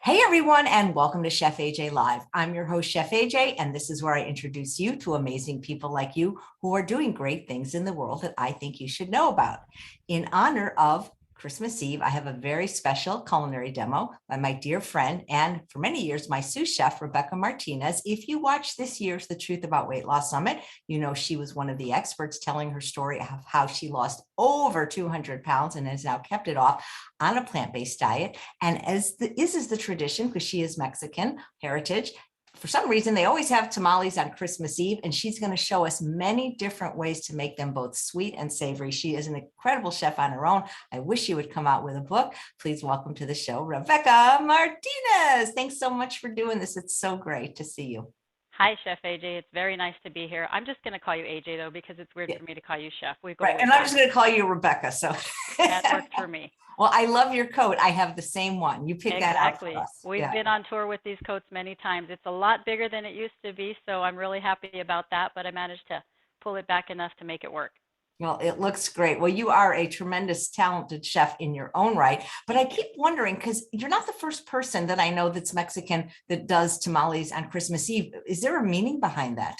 Hey everyone, and welcome to Chef AJ Live. I'm your host, Chef AJ, and this is where I introduce you to amazing people like you who are doing great things in the world that I think you should know about. In honor of Christmas Eve, I have a very special culinary demo by my dear friend and for many years, my sous chef, Rebecca Martinez. If you watch this year's The Truth About Weight Loss Summit, you know she was one of the experts telling her story of how she lost over 200 pounds and has now kept it off on a plant-based diet. And as is the tradition, because she is Mexican heritage, for some reason, they always have tamales on Christmas Eve, and she's going to show us many different ways to make them both sweet and savory. She is an incredible chef on her own. I wish she would come out with a book. Please welcome to the show, Rebecca Martinez. Thanks so much for doing this. It's so great to see you. Hi, Chef AJ. It's very nice to be here. I'm just going to call you AJ, though, because it's weird for me to call you Chef. We go right, and I'm just going to call you Rebecca. So that worked for me. Well, I love your coat. I have the same one. You picked that out for us. We've been on tour with these coats many times. It's a lot bigger than it used to be, so I'm really happy about that, but I managed to pull it back enough to make it work. Well, it looks great. Well, you are a tremendous, talented chef in your own right, but I keep wondering, because you're not the first person that I know that's Mexican that does tamales on Christmas Eve. Is there a meaning behind that?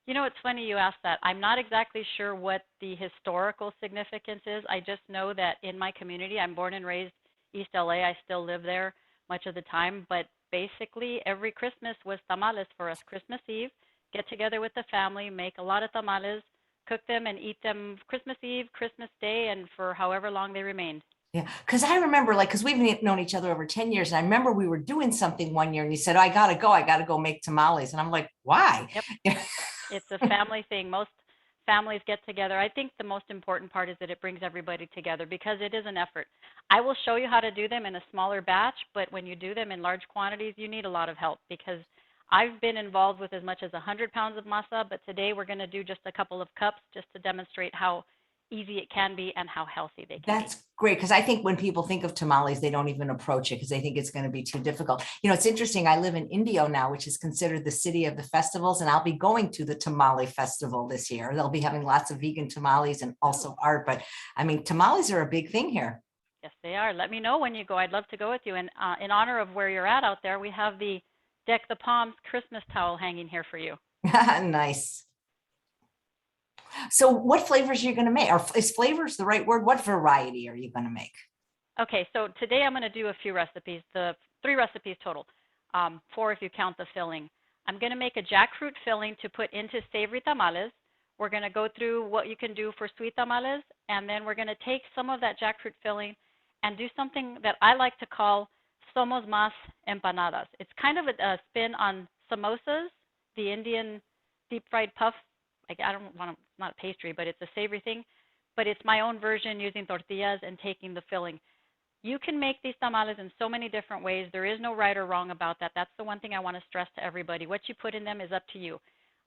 You know, it's funny you asked that. I'm not exactly sure what the historical significance is. I just know that in my community, I'm born and raised East LA. I still live there much of the time, but basically every Christmas was tamales for us. Christmas Eve, get together with the family, make a lot of tamales, cook them and eat them Christmas Eve, Christmas Day, and for however long they remained. Yeah, because I remember, because we've known each other over 10 years, and I remember we were doing something one year and you said, oh, I got to go make tamales. And I'm like, why? Yep. It's a family thing. Most families get together. I think the most important part is that it brings everybody together because it is an effort. I will show you how to do them in a smaller batch, but when you do them in large quantities, you need a lot of help because I've been involved with as much as 100 pounds of masa, but today we're going to do just a couple of cups just to demonstrate how easy it can be and how healthy they can be. That's great, because I think when people think of tamales, they don't even approach it because they think it's going to be too difficult. You know, it's interesting. I live in Indio now, which is considered the city of the festivals, and I'll be going to the Tamale Festival this year. They'll be having lots of vegan tamales and also art, but I mean, tamales are a big thing here. Yes, they are. Let me know when you go. I'd love to go with you. And in honor of where you're at out there, we have the Deck the Palms Christmas towel hanging here for you. Nice. So what flavors are you going to make? Or is flavors the right word? What variety are you going to make? Okay, so today I'm going to do a few recipes, the 3 recipes total, 4 if you count the filling. I'm going to make a jackfruit filling to put into savory tamales. We're going to go through what you can do for sweet tamales, and then we're going to take some of that jackfruit filling and do something that I like to call somos más empanadas. It's kind of a spin on samosas, the Indian deep fried puff. I don't want to, not a pastry, but it's a savory thing. But it's my own version using tortillas and taking the filling. You can make these tamales in so many different ways. There is no right or wrong about that. That's the one thing I want to stress to everybody. What you put in them is up to you.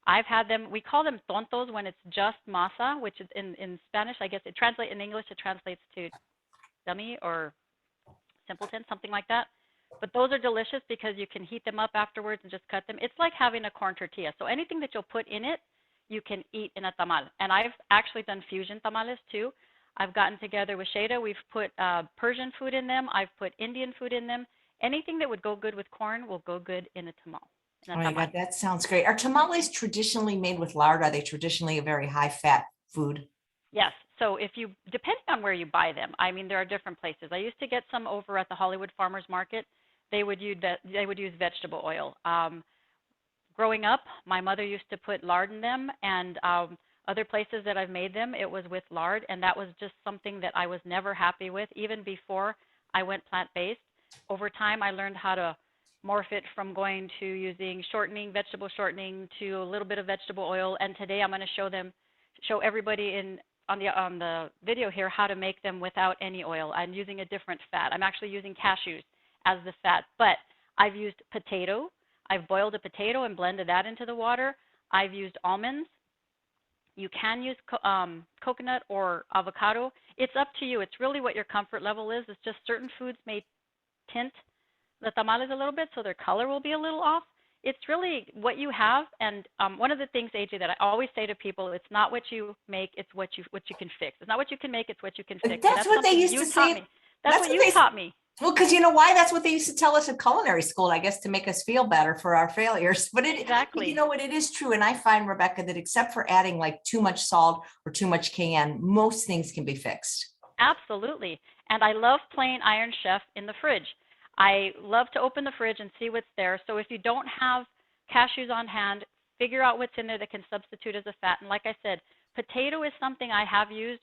I've had them, we call them tontos when it's just masa, which is in Spanish, I guess it translates, in English it translates to dummy or simpleton, something like that. But those are delicious because you can heat them up afterwards and just cut them. It's like having a corn tortilla. So anything that you'll put in it, you can eat in a tamal. And I've actually done fusion tamales too. I've gotten together with Shada. We've put Persian food in them. I've put Indian food in them. Anything that would go good with corn will go good in a tamal. Oh my God, that sounds great. Are tamales traditionally made with lard? Are they traditionally a very high fat food? Yes. So if you, depending on where you buy them, I mean, there are different places. I used to get some over at the Hollywood Farmers Market. They would use vegetable oil. Growing up, my mother used to put lard in them, and other places that I've made them, it was with lard, and that was just something that I was never happy with, even before I went plant-based. Over time, I learned how to morph it from going to using shortening, vegetable shortening, to a little bit of vegetable oil, and today I'm going to show everybody on the video here how to make them without any oil. I'm using a different fat. I'm actually using cashews as the fat, but I've used potato. I've boiled a potato and blended that into the water. I've used almonds. You can use coconut or avocado. It's up to you. It's really what your comfort level is. It's just certain foods may tint the tamales a little bit, so their color will be a little off. It's really what you have. And one of the things, AJ, that I always say to people, it's not what you make, it's what you can fix. It's not what you can make, it's what you can fix. That's what they used to say. That's what you taught me. Well, because you know why? That's what they used to tell us at culinary school, I guess, to make us feel better for our failures. But you Exactly. know what? It is true. And I find, Rebecca, that except for adding like too much salt or too much cayenne, most things can be fixed. Absolutely. And I love playing Iron Chef in the fridge. I love to open the fridge and see what's there. So if you don't have cashews on hand, figure out what's in there that can substitute as a fat. And like I said, potato is something I have used.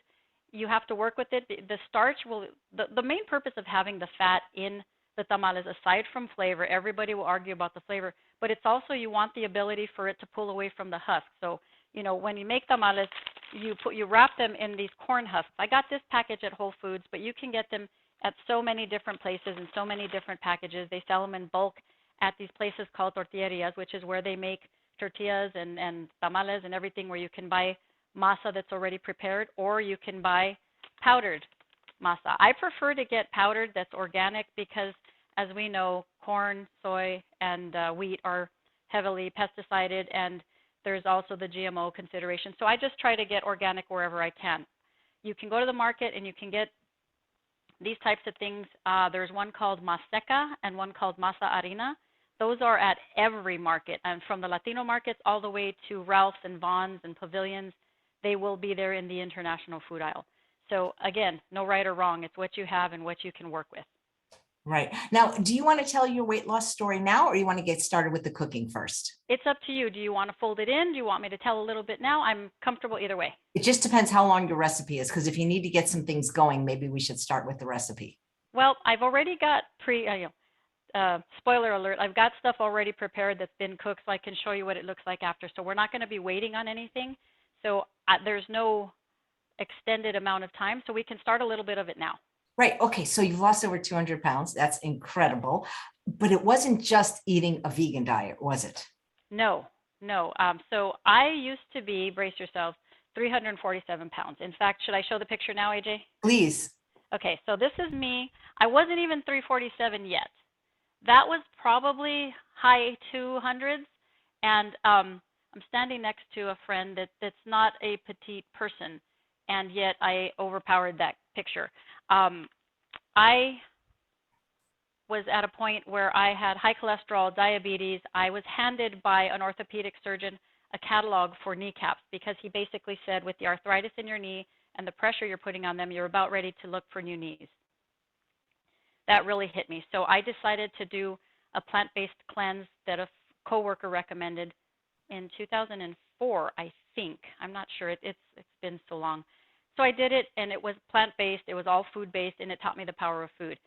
You have to work with it. The starch will, the main purpose of having the fat in the tamales, aside from flavor, everybody will argue about the flavor, but it's also you want the ability for it to pull away from the husk. So, you know, when you make tamales, you wrap them in these corn husks. I got this package at Whole Foods, but you can get them at so many different places and so many different packages. They sell them in bulk at these places called tortillerias, which is where they make tortillas and tamales and everything, where you can buy masa that's already prepared, or you can buy powdered masa. I prefer to get powdered that's organic because, as we know, corn, soy, and wheat are heavily pesticided, and there's also the GMO consideration. So I just try to get organic wherever I can. You can go to the market and you can get these types of things. There's one called Maseca and one called Masa Harina. Those are at every market, and from the Latino markets all the way to Ralph's and Vaughn's and Pavilions, they will be there in the international food aisle. So again, no right or wrong. It's what you have and what you can work with. Right. Now, do you want to tell your weight loss story now, or you want to get started with the cooking first? It's up to you. Do you want to fold it in? Do you want me to tell a little bit now? I'm comfortable either way. It just depends how long your recipe is, because if you need to get some things going, maybe we should start with the recipe. Well, I've already got spoiler alert, I've got stuff already prepared that's been cooked, so I can show you what it looks like after. So we're not going to be waiting on anything. So there's no extended amount of time, so we can start a little bit of it now. Right. Okay. So you've lost over 200 pounds. That's incredible. But it wasn't just eating a vegan diet, was it? No, no. So I used to be, brace yourselves, 347 pounds. In fact, should I show the picture now, AJ? Please. Okay, so this is me. I wasn't even 347 yet. That was probably high 200s, and I'm standing next to a friend that's not a petite person, and yet I overpowered that picture. I was at a point where I had high cholesterol, diabetes. I was handed by an orthopedic surgeon a catalog for kneecaps because he basically said, with the arthritis in your knee and the pressure you're putting on them, you're about ready to look for new knees. That really hit me. So I decided to do a plant-based cleanse that a coworker recommended in 2004, I think. I'm not sure. It's been so long. So I did it, and it was plant-based. It was all food-based, and it taught me the power of food.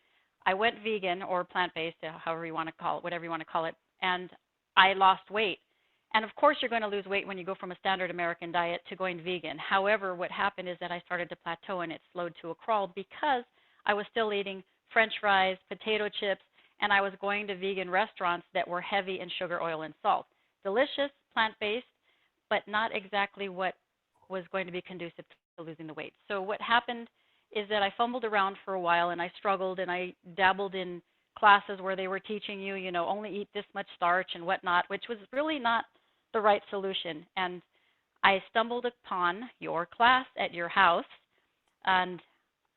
I went vegan or plant-based, however you want to call it, whatever you want to call it, and I lost weight. And of course, you're going to lose weight when you go from a standard American diet to going vegan. However, what happened is that I started to plateau, and it slowed to a crawl because I was still eating French fries, potato chips, and I was going to vegan restaurants that were heavy in sugar, oil, and salt. Delicious, plant-based, but not exactly what was going to be conducive to losing the weight. So what happened is that I fumbled around for a while, and I struggled, and I dabbled in classes where they were teaching you, you know, only eat this much starch and whatnot, which was really not the right solution. And I stumbled upon your class at your house, and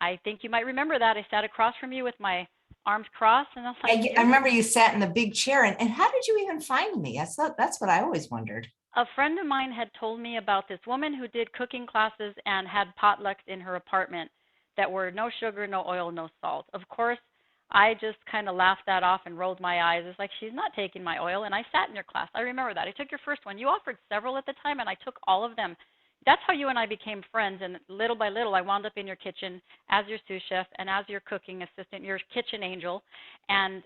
I think you might remember that. I sat across from you with my arms crossed, and I was like, I remember you sat in the big chair, and how did you even find me? That's what I always wondered. a friend of mine had told me about this woman who did cooking classes and had potlucks in her apartment that were no sugar, no oil, no salt. Of course, I just kind of laughed that off and rolled my eyes. It's like, she's not taking my oil. And I sat in your class. I remember that. I took your first one. You offered several at the time, and I took all of them. That's how you and I became friends. And little by little, I wound up in your kitchen as your sous chef and as your cooking assistant, your kitchen angel. And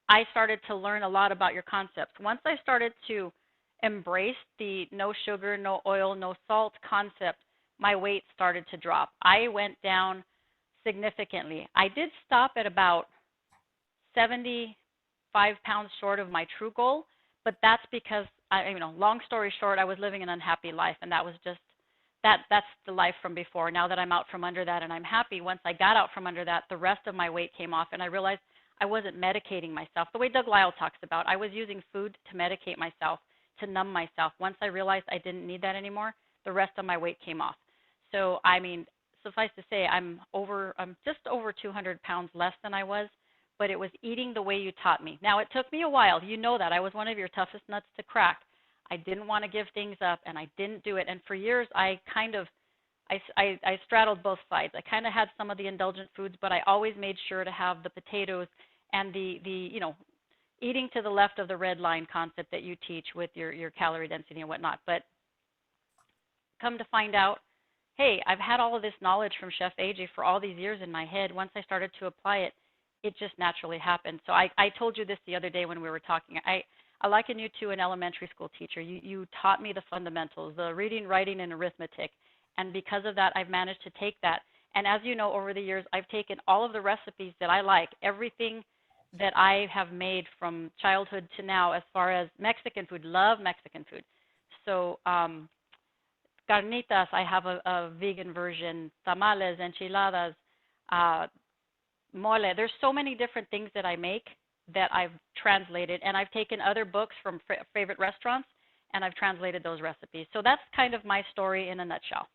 I started to learn a lot about your concepts. Once I started to embrace the no sugar, no oil, no salt concept, my weight started to drop. I went down significantly. I did stop at about 75 pounds short of my true goal, but that's because long story short, I was living an unhappy life, and that was just that's the life from before. Now that I'm out from under that and I'm happy, once I got out from under that, the rest of my weight came off, and I realized I wasn't medicating myself the way Doug Lyle talks about. I was using food to medicate myself, to numb myself. Once I realized I didn't need that anymore, the rest of my weight came off. So, I mean, suffice to say, I'm just over 200 pounds less than I was. but it was eating the way you taught me. Now, it took me a while. You know that. I was one of your toughest nuts to crack. I didn't want to give things up, and I didn't do it. And for years, I straddled both sides. I kind of had some of the indulgent foods, but I always made sure to have the potatoes and the eating to the left of the red line concept that you teach with your calorie density and whatnot. But come to find out, hey, I've had all of this knowledge from Chef AJ for all these years in my head. Once I started to apply it, it just naturally happened. So I told you this the other day when we were talking. I liken you to an elementary school teacher. You taught me the fundamentals, the reading, writing, and arithmetic. And because of that, I've managed to take that. And as you know, over the years, I've taken all of the recipes that I like, everything that I have made from childhood to now as far as Mexican food, love Mexican food. So carnitas, I have a vegan version, tamales, enchiladas, mole. There's so many different things that I make that I've translated, and I've taken other books from favorite restaurants, and I've translated those recipes. So that's kind of my story in a nutshell.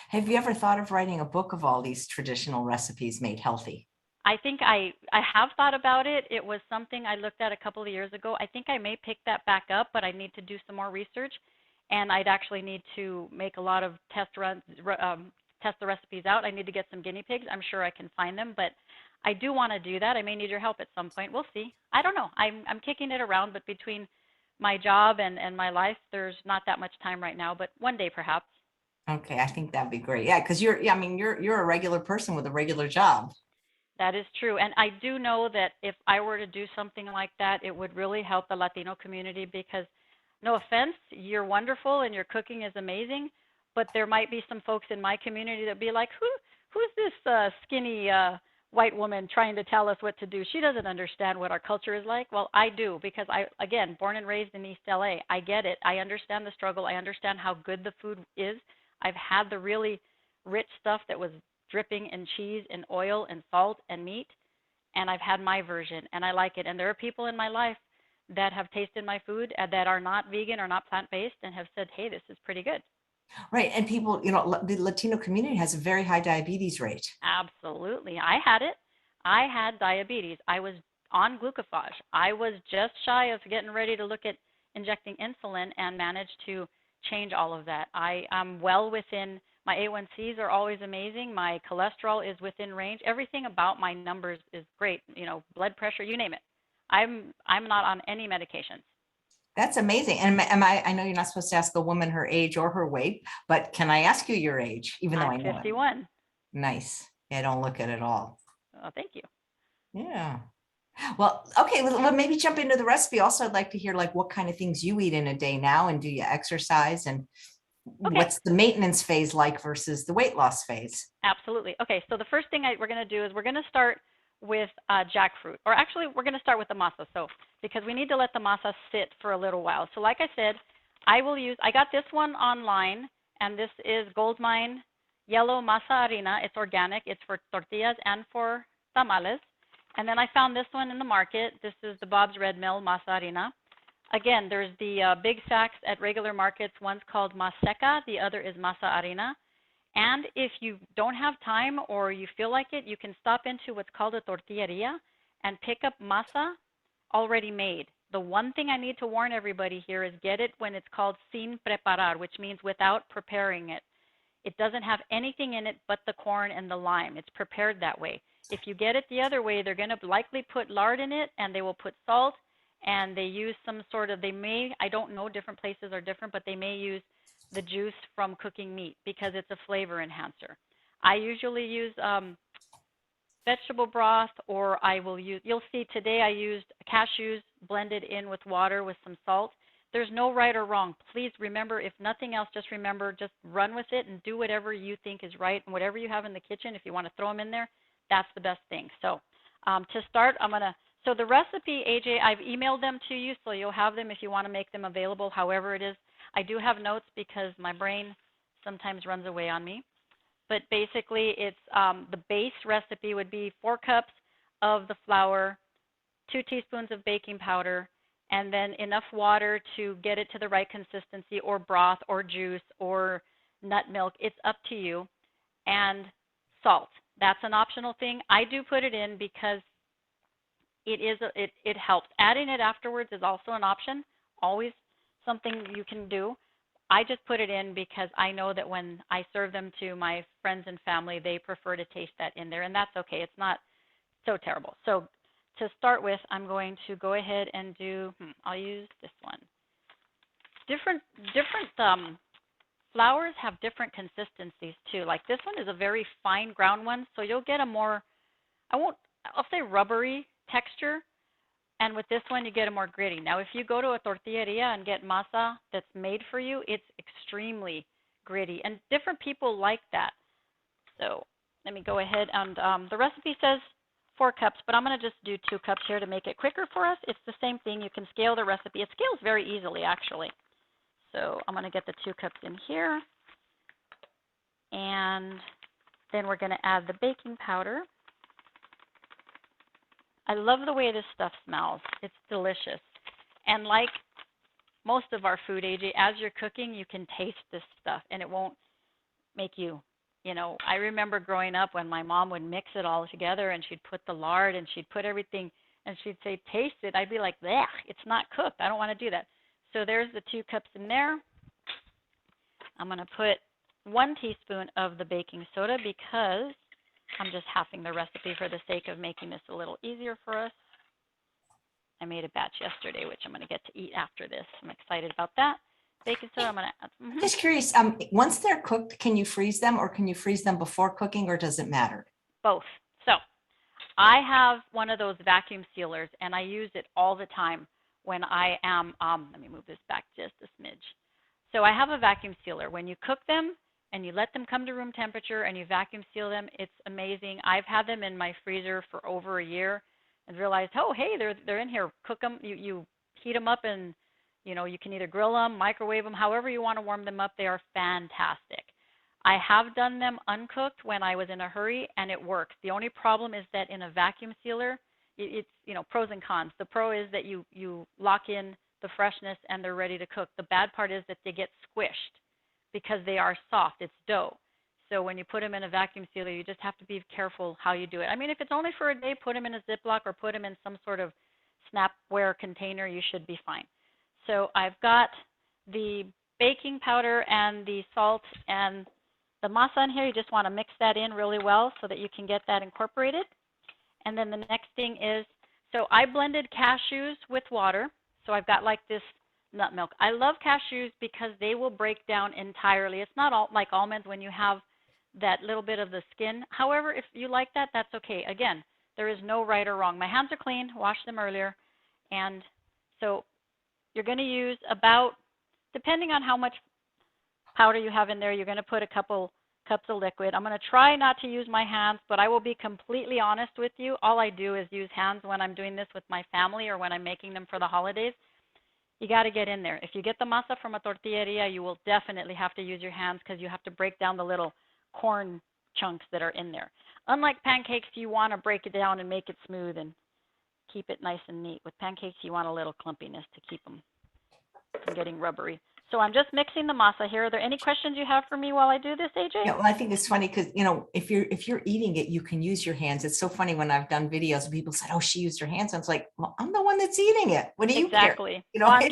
Have you ever thought of writing a book of all these traditional recipes made healthy? I think I have thought about it. It was something I looked at a couple of years ago. I think I may pick that back up, but I need to do some more research, and I'd actually need to make a lot of test runs, test the recipes out. I need to get some guinea pigs. I'm sure I can find them, but I do want to do that. I may need your help at some point. We'll see. I don't know. I'm kicking it around, but between my job and my life, there's not that much time right now, but one day perhaps. Okay, I think that'd be great. Yeah, because you're a regular person with a regular job. That is true. And I do know that if I were to do something like that, it would really help the Latino community because, no offense, you're wonderful and your cooking is amazing, but there might be some folks in my community that be like, who's this skinny white woman trying to tell us what to do? She doesn't understand what our culture is like. Well, I do because again, born and raised in East LA, I get it. I understand the struggle. I understand how good the food is. I've had the really rich stuff that was dripping in cheese and oil and salt and meat, and I've had my version, and I like it. And there are people in my life that have tasted my food that are not vegan or not plant-based and have said, hey, this is pretty good. Right. And people, the Latino community has a very high diabetes rate. Absolutely. I had it. I had diabetes. I was on glucophage. I was just shy of getting ready to look at injecting insulin and managed to change all of that. I am well within, my A1Cs are always amazing. My cholesterol is within range. Everything about my numbers is great. Blood pressure, you name it. I'm not on any medications. That's amazing. And I know you're not supposed to ask a woman her age or her weight, but can I ask you your age, even though I I'm know 51. it? Nice. Yeah, I don't look it at all. Oh, thank you. Yeah. Well, okay, well, maybe jump into the recipe. Also, I'd like to hear what kind of things you eat in a day now, and do you exercise, and what's the maintenance phase like versus the weight loss phase? Absolutely. Okay, so the first thing we're going to do is we're going to start with jackfruit, or actually we're going to start with the masa. So because we need to let the masa sit for a little while. So like I said, I got this one online, and this is Goldmine Yellow Masa Harina. It's organic. It's for tortillas and for tamales. And then I found this one in the market. This is the Bob's Red Mill Masa Harina. Again, there's the big sacks at regular markets. One's called Maseca. The other is Masa Harina. And if you don't have time or you feel like it, you can stop into what's called a tortilleria and pick up masa already made. The one thing I need to warn everybody here is get it when it's called sin preparar, which means without preparing it. It doesn't have anything in it but the corn and the lime. It's prepared that way. If you get it the other way, they're going to likely put lard in it, and they will put salt, and they use some sort of, I don't know, different places are different, but they may use the juice from cooking meat because it's a flavor enhancer. I usually use vegetable broth, or you'll see today I used cashews blended in with water with some salt. There's no right or wrong. Please remember, if nothing else, just run with it and do whatever you think is right, and whatever you have in the kitchen, if you want to throw them in there, that's the best thing. So to start, so the recipe, AJ, I've emailed them to you, so you'll have them if you want to make them available, however it is. I do have notes because my brain sometimes runs away on me. But basically, it's the base recipe would be 4 cups of the flour, 2 teaspoons of baking powder, and then enough water to get it to the right consistency, or broth, or juice, or nut milk. It's up to you. And salt. That's an optional thing. I do put it in because it helps. Adding it afterwards is also an option, always something you can do. I just put it in because I know that when I serve them to my friends and family, they prefer to taste that in there, and that's okay. It's not so terrible. So to start with, I'm going to go ahead and do, I'll use this one. Different flours have different consistencies too. Like this one is a very fine ground one, so you'll get a more, I'll say rubbery texture. And with this one, you get a more gritty. Now, if you go to a tortilleria and get masa that's made for you, it's extremely gritty. And different people like that. So let me go ahead and the recipe says 4 cups, but I'm going to just do 2 cups here to make it quicker for us. It's the same thing. You can scale the recipe. It scales very easily, actually. So I'm going to get the 2 cups in here. And then we're going to add the baking powder. I love the way this stuff smells. It's delicious. And like most of our food, AJ, as you're cooking, you can taste this stuff, and it won't make you, I remember growing up when my mom would mix it all together, and she'd put the lard, and she'd put everything, and she'd say, taste it. I'd be like, bleh, it's not cooked. I don't want to do that. So there's the 2 cups in there. I'm going to put 1 teaspoon of the baking soda because I'm just halving the recipe for the sake of making this a little easier for us. I made a batch yesterday, which I'm going to get to eat after this. I'm excited about that. Baking soda, I'm going to add. Just curious, once they're cooked, can you freeze them, or can you freeze them before cooking, or does it matter? Both. So I have one of those vacuum sealers, and I use it all the time when I am, let me move this back just a smidge. So I have a vacuum sealer. When you cook them, and you let them come to room temperature and you vacuum seal them, it's amazing. I've had them in my freezer for over a year and realized, oh, hey, they're in here. Cook them. You heat them up, and you can either grill them, microwave them, however you want to warm them up. They are fantastic. I have done them uncooked when I was in a hurry, and it works. The only problem is that in a vacuum sealer, it's pros and cons. The pro is that you lock in the freshness and they're ready to cook. The bad part is that they get squished because they are soft. It's dough. So when you put them in a vacuum sealer, you just have to be careful how you do it. I mean, if it's only for a day, put them in a Ziploc or put them in some sort of Snapware container. You should be fine. So I've got the baking powder and the salt and the masa in here. You just want to mix that in really well so that you can get that incorporated. And then the next thing is, so I blended cashews with water. So I've got like this nut milk. I love cashews because they will break down entirely. It's not all like almonds when you have that little bit of the skin. However, if you like that, that's okay. Again, there is no right or wrong. My hands are clean, washed them earlier. And so you're going to use about, depending on how much powder you have in there, you're going to put a couple cups of liquid. I'm going to try not to use my hands, but I will be completely honest with you. All I do is use hands when I'm doing this with my family or when I'm making them for the holidays. You got to get in there. If you get the masa from a tortilleria, you will definitely have to use your hands because you have to break down the little corn chunks that are in there. Unlike pancakes, you want to break it down and make it smooth and keep it nice and neat. With pancakes, you want a little clumpiness to keep them from getting rubbery. So I'm just mixing the masa here. Are there any questions you have for me while I do this, AJ? Yeah, well, I think it's funny because, if you're eating it, you can use your hands. It's so funny when I've done videos and people said, oh, she used her hands. And it's like, well, I'm the one that's eating it. What do you care? Exactly. Well, I'm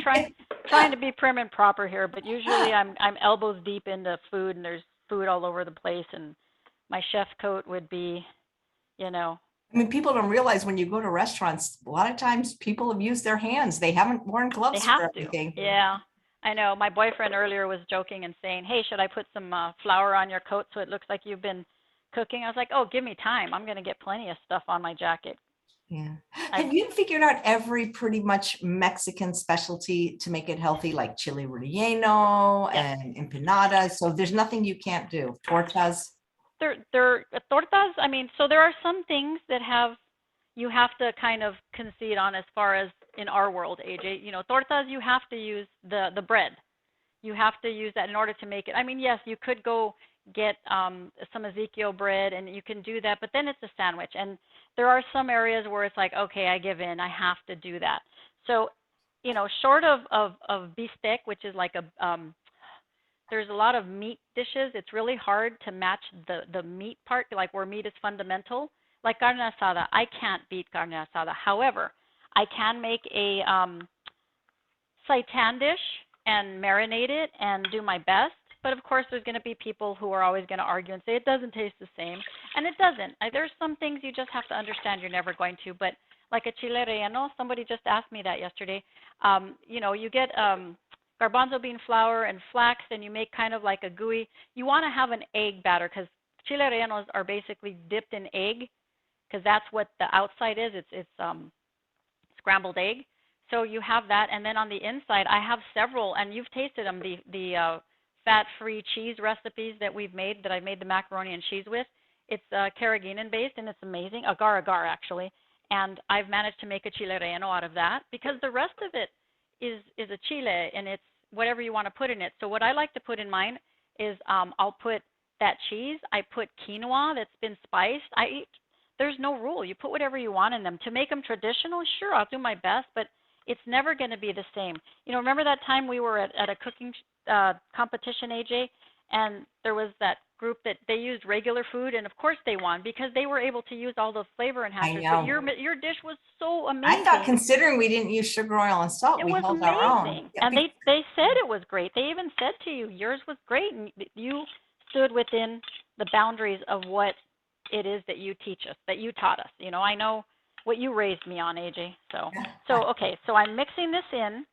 trying to be prim and proper here, but usually I'm elbows deep into food and there's food all over the place, and my chef coat would be, I mean, people don't realize when you go to restaurants, a lot of times people have used their hands. They haven't worn gloves for everything. Yeah. I know. My boyfriend earlier was joking and saying, hey, should I put some flour on your coat so it looks like you've been cooking? I was like, oh, give me time. I'm going to get plenty of stuff on my jacket. Yeah. Have you figured out every pretty much Mexican specialty to make it healthy, like chile relleno and empanadas? So there's nothing you can't do. Tortas? They're tortas. I mean, so there are some things that you have to kind of concede on as far as in our world, AJ. Tortas, you have to use the bread. You have to use that in order to make it. I mean, yes, you could go get some Ezekiel bread and you can do that, but then it's a sandwich. And there are some areas where it's like, okay, I give in. I have to do that. So, short of beefsteak, which is like there's a lot of meat dishes. It's really hard to match the meat part, like where meat is fundamental. like carne asada, I can't beat carne asada. However, I can make a seitan dish and marinate it and do my best. But of course, there's going to be people who are always going to argue and say it doesn't taste the same, and it doesn't. There's some things you just have to understand you're never going to. But like a chile relleno, somebody just asked me that yesterday. You get garbanzo bean flour and flax, and you make kind of like a gooey. You want to have an egg batter because chile rellenos are basically dipped in egg because that's what the outside is. It's scrambled egg. So you have that, and then on the inside, I have several, and you've tasted them. The fat-free cheese recipes that we've made, that I made the macaroni and cheese with. It's carrageenan based, and it's amazing. Agar-agar, actually. And I've managed to make a chile relleno out of that because the rest of it is a chile, and it's whatever you want to put in it. So what I like to put in mine is I'll put that cheese. I put quinoa that's been spiced. There's no rule. You put whatever you want in them. To make them traditional, sure, I'll do my best, but it's never going to be the same. Remember that time we were at a cooking competition, AJ, and there was that group that they used regular food, and of course they won because they were able to use all those flavor enhancers. I know. But your dish was so amazing. I thought, considering we didn't use sugar, oil, and salt, we held our own. And they said it was great. They even said to you, yours was great, and you stood within the boundaries of what it is that you teach us, that you taught us. I know what you raised me on, AJ. So I'm mixing this in,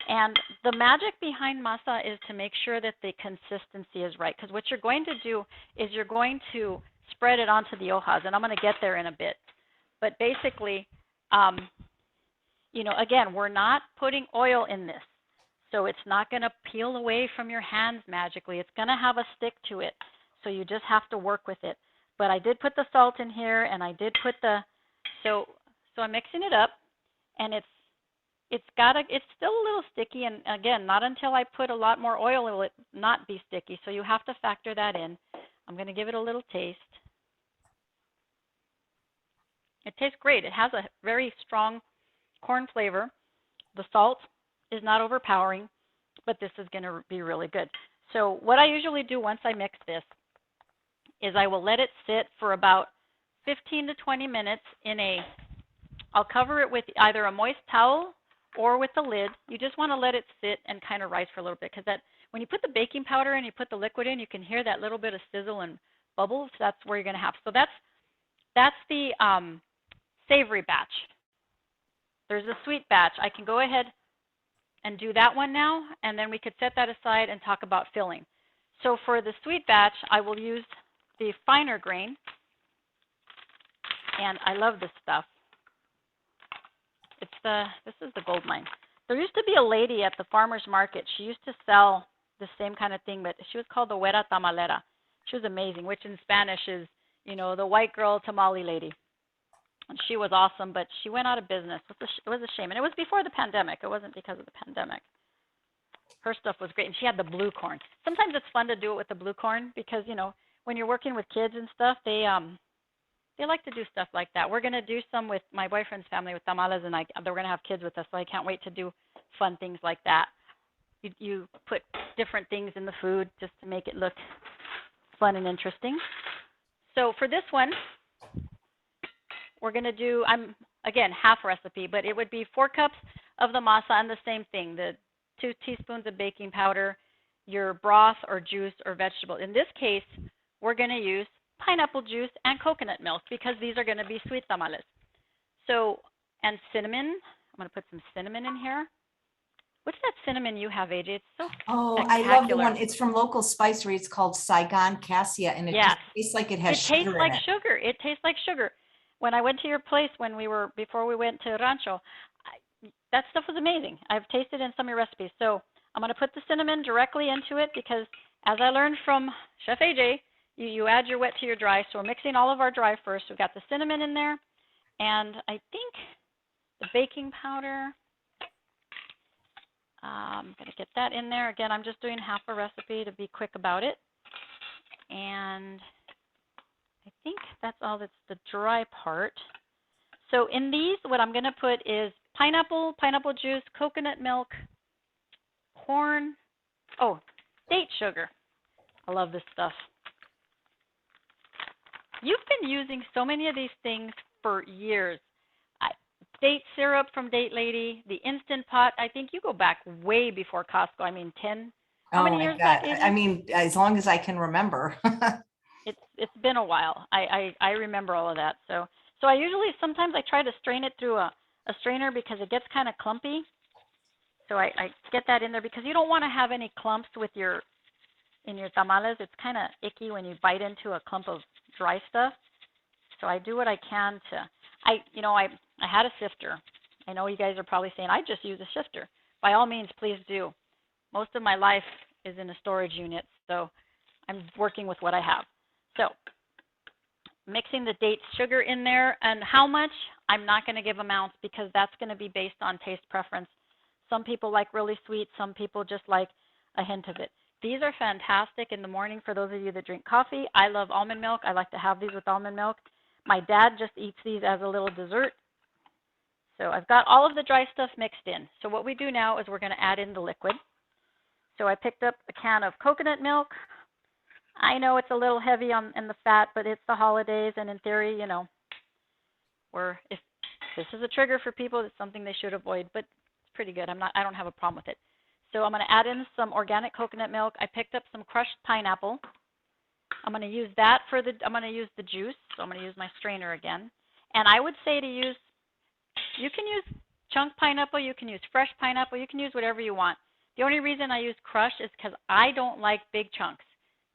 and the magic behind masa is to make sure that the consistency is right, because what you're going to do is you're going to spread it onto the hojas, and I'm going to get there in a bit. But basically, again, we're not putting oil in this, so it's not going to peel away from your hands magically. It's going to have a stick to it, so you just have to work with it. But I did put the salt in here, and I did put so I'm mixing it up, and it's still a little sticky, and again, not until I put a lot more oil will it not be sticky. So you have to factor that in. I'm going to give it a little taste. It tastes great. It has a very strong corn flavor. The salt is not overpowering, but this is going to be really good. So what I usually do once I mix this is I will let it sit for about 15 to 20 minutes I'll cover it with either a moist towel or with the lid. You just want to let it sit and kind of rise for a little bit, because when you put the baking powder and you put the liquid in, you can hear that little bit of sizzle and bubbles. That's where you're going to have. So that's the savory batch. There's a sweet batch. I can go ahead and do that one now, and then we could set that aside and talk about filling. So for the sweet batch, I will use the finer grain, and I love this stuff. This is the gold mine. There used to be a lady at the farmer's market. She used to sell the same kind of thing, but she was called the Güera Tamalera. She was amazing, which in Spanish is, the white girl tamale lady. And she was awesome, but she went out of business. It was a shame. And it was before the pandemic. It wasn't because of the pandemic. Her stuff was great. And she had the blue corn. Sometimes it's fun to do it with the blue corn because, when you're working with kids and stuff, they like to do stuff like that. We're going to do some with my boyfriend's family with tamales, and they're going to have kids with us, so I can't wait to do fun things like that. You put different things in the food just to make it look fun and interesting. So for this one, we're going to do, again, half recipe, but it would be 4 cups of the masa and the same thing, the 2 teaspoons of baking powder, your broth or juice or vegetable. In this case, we're going to use pineapple juice and coconut milk because these are going to be sweet tamales. So, and cinnamon. I'm going to put some cinnamon in here. What's that cinnamon you have, AJ? It's so I love the one. It's from local spicery. It's called Saigon Cassia, and it just tastes like it has sugar in it. It tastes like sugar. It tastes like sugar. When I went to your place before we went to Rancho, that stuff was amazing. I've tasted in some of your recipes. So I'm going to put the cinnamon directly into it because, as I learned from Chef AJ, you add your wet to your dry. So we're mixing all of our dry first. We've got the cinnamon in there, and I think the baking powder. I'm going to get that in there. Again, I'm just doing half a recipe to be quick about it. And I think that's all that's the dry part. So in these, what I'm going to put is pineapple juice, coconut milk, corn, date sugar. I love this stuff. You've been using so many of these things for years. I, date syrup from Date Lady, the Instant Pot. I think you go back way before Costco. I mean, 10. How Oh many my years back, God. I AJ? mean, as long as I can remember. It's been a while. I remember all of that. So I usually sometimes I try to strain it through a strainer because it gets kind of clumpy. So I get that in there because you don't want to have any clumps with your in your tamales. It's kind of icky when you bite into a clump of dry stuff. So I do what I can to I had a sifter. I know you guys are probably saying I just use a sifter. By all means, please do. Most of my life is in a storage unit, so I'm working with what I have. So mixing the date sugar in there, and how much, I'm not going to give amounts because that's going to be based on taste preference. Some people like really sweet, some people just like a hint of it. These are fantastic in the morning for those of you that drink coffee. I love almond milk. I like to have these with almond milk. My dad just eats these as a little dessert. So I've got all of the dry stuff mixed in. So what we do now is we're going to add in the liquid. So I picked up a can of coconut milk. I know it's a little heavy in the fat, but it's the holidays, and in theory, if this is a trigger for people, it's something they should avoid, but it's pretty good. I don't have a problem with it. So I'm going to add in some organic coconut milk. I picked up some crushed pineapple. I'm going to use that I'm going to use the juice, so I'm going to use my strainer again. And I would say you can use chunk pineapple, you can use fresh pineapple, you can use whatever you want. The only reason I use crushed is because I don't like big chunks.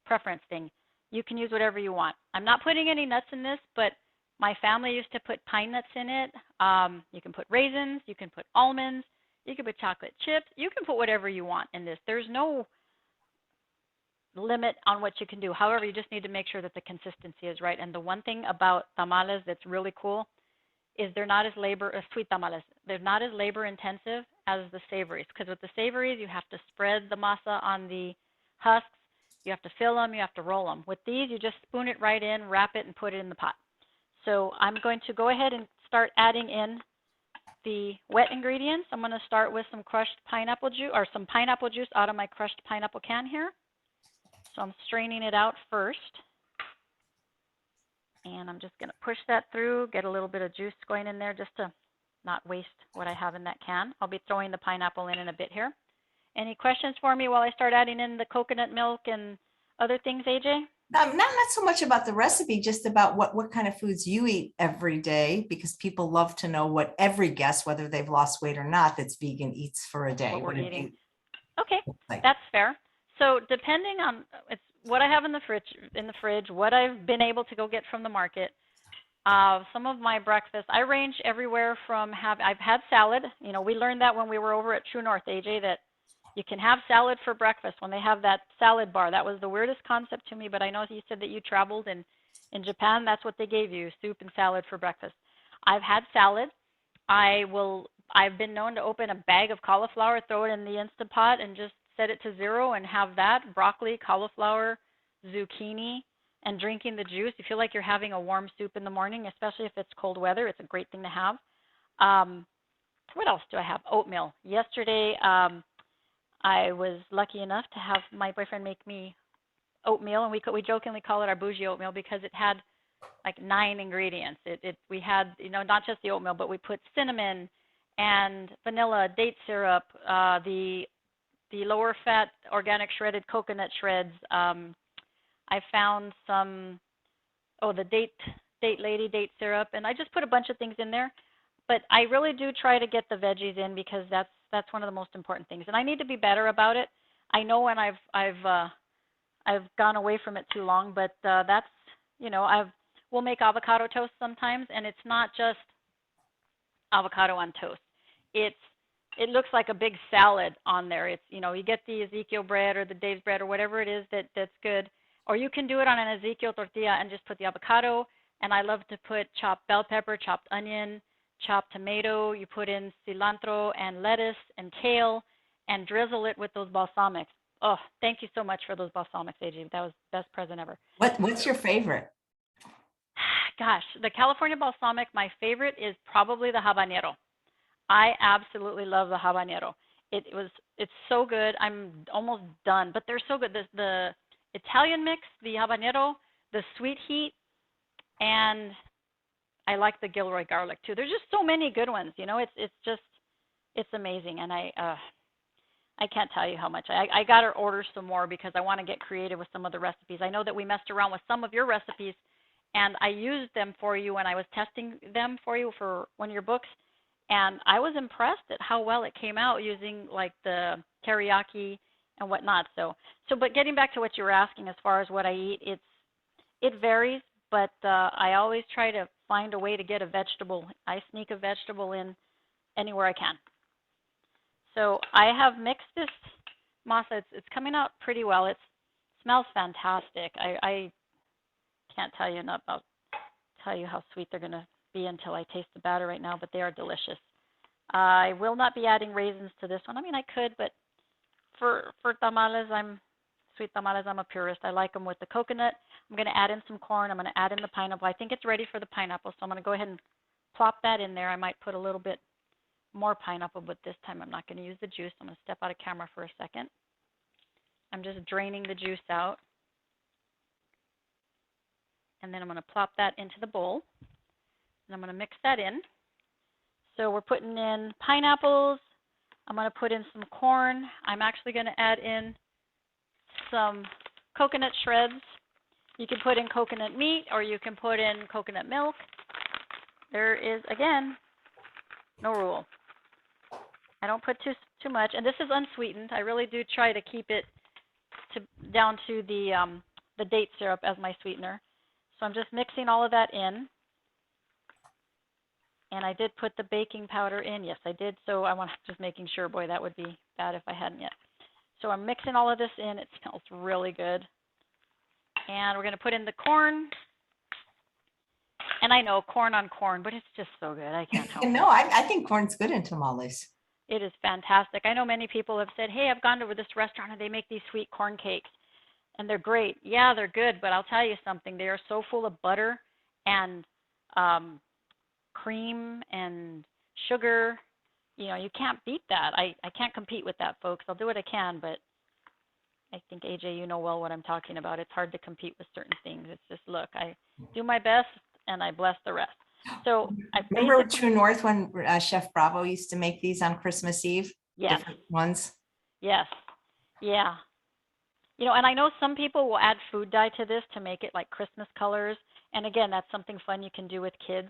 Preference thing. You can use whatever you want. I'm not putting any nuts in this, but my family used to put pine nuts in it. You can put raisins, you can put almonds, you can put chocolate chips, you can put whatever you want in this. There's no limit on what you can do. However, you just need to make sure that the consistency is right. And the one thing about tamales that's really cool is they're not as sweet tamales. They're not as labor intensive as the savories, because with the savories you have to spread the masa on the husks. You have to fill them, you have to roll them. With these, you just spoon it right in, wrap it, and put it in the pot. So I'm going to go ahead and start adding in the wet ingredients. I'm going to start with some crushed pineapple juice, or some pineapple juice out of my crushed pineapple can here. So I'm straining it out first. And I'm just going to push that through, get a little bit of juice going in there just to not waste what I have in that can. I'll be throwing the pineapple in a bit here. Any questions for me while I start adding in the coconut milk and other things, AJ? Not so much about the recipe, just about what kind of foods you eat every day, because people love to know what every guest, whether they've lost weight or not, that's vegan eats for a day. What we're eating. It, Okay, like, that's fair. So depending on what I have in the fridge, what I've been able to go get from the market, some of my breakfast, I range everywhere from I've had salad. We learned that when we were over at True North, AJ, that you can have salad for breakfast when they have that salad bar. That was the weirdest concept to me, but I know you said that you traveled, and in Japan, that's what they gave you, soup and salad for breakfast. I've had salad. I've been known to open a bag of cauliflower, throw it in the Instant Pot, and just set it to 0 and have that, broccoli, cauliflower, zucchini, and drinking the juice. You feel like you're having a warm soup in the morning, especially if it's cold weather. It's a great thing to have. What else do I have? Oatmeal. Yesterday, I was lucky enough to have my boyfriend make me oatmeal, and we jokingly call it our bougie oatmeal because it had like 9 ingredients. We had not just the oatmeal, but we put cinnamon and vanilla, date syrup, the lower fat organic shredded coconut shreds. I found some the date lady date syrup, and I just put a bunch of things in there. But I really do try to get the veggies in because that's one of the most important things, and I need to be better about it. I know when I've gone away from it too long, but that's we'll make avocado toast sometimes, and it's not just avocado on toast. It looks like a big salad on there. It's you get the Ezekiel bread or the Dave's bread or whatever it is that's good, or you can do it on an Ezekiel tortilla and just put the avocado. And I love to put chopped bell pepper, chopped onion, chopped tomato. You put in cilantro and lettuce and kale, and drizzle it with those balsamics. Oh, thank you so much for those balsamics, AJ. That was the best present ever. what's your favorite? Gosh, the California balsamic, my favorite is probably the habanero. I absolutely love the habanero. It's so good. I'm almost done, but they're so good. The Italian mix, the habanero, the sweet heat, And I like the Gilroy garlic too. There's just so many good ones. You know, it's amazing. And I can't tell you how much. I got to order some more because I want to get creative with some of the recipes. I know that we messed around with some of your recipes, and I used them for you when I was testing them for you for one of your books. And I was impressed at how well it came out using like the teriyaki and whatnot. But getting back to what you were asking as far as what I eat, it varies, but I always try to find a way to get a vegetable. I sneak a vegetable in anywhere I can. So I have mixed this masa. It's coming out pretty well. It smells fantastic. I can't tell you enough about tell you how sweet they're going to be until I taste the batter right now, but they are delicious. I will not be adding raisins to this one. I mean, I could, but for tamales, sweet tamales, I'm a purist. I like them with the coconut. I'm going to add in some corn. I'm going to add in the pineapple. I think it's ready for the pineapple, so I'm going to go ahead and plop that in there. I might put a little bit more pineapple, but this time I'm not going to use the juice. I'm going to step out of camera for a second. I'm just draining the juice out. And then I'm going to plop that into the bowl. And I'm going to mix that in. So we're putting in pineapples. I'm going to put in some corn. I'm actually going to add in some coconut shreds. You can put in coconut meat or you can put in coconut milk. There is, again, no rule. I don't put too much. And this is unsweetened. I really do try to keep it down to the date syrup as my sweetener. So I'm just mixing all of that in. And I did put the baking powder in. Yes, I did. So I want just making sure. Boy, that would be bad if I hadn't yet. So I'm mixing all of this in. It smells really good. And we're going to put in the corn. And I know corn on corn, but it's just so good. I can't help it. No, I think corn's good in tamales. It is fantastic. I know many people have said, hey, I've gone to this restaurant and they make these sweet corn cakes. And they're great. Yeah, they're good. But I'll tell you something. They are so full of butter and cream and sugar. You know, you can't beat that. I can't compete with that, folks. I'll do what I can, but I think, AJ, you know well what I'm talking about. It's hard to compete with certain things. It's just, look, I do my best and I bless the rest. So I remember True North when Chef Bravo used to make these on Christmas Eve? Yes. Different ones? Yes. Yeah. You know, and I know some people will add food dye to this to make it like Christmas colors. And again, that's something fun you can do with kids.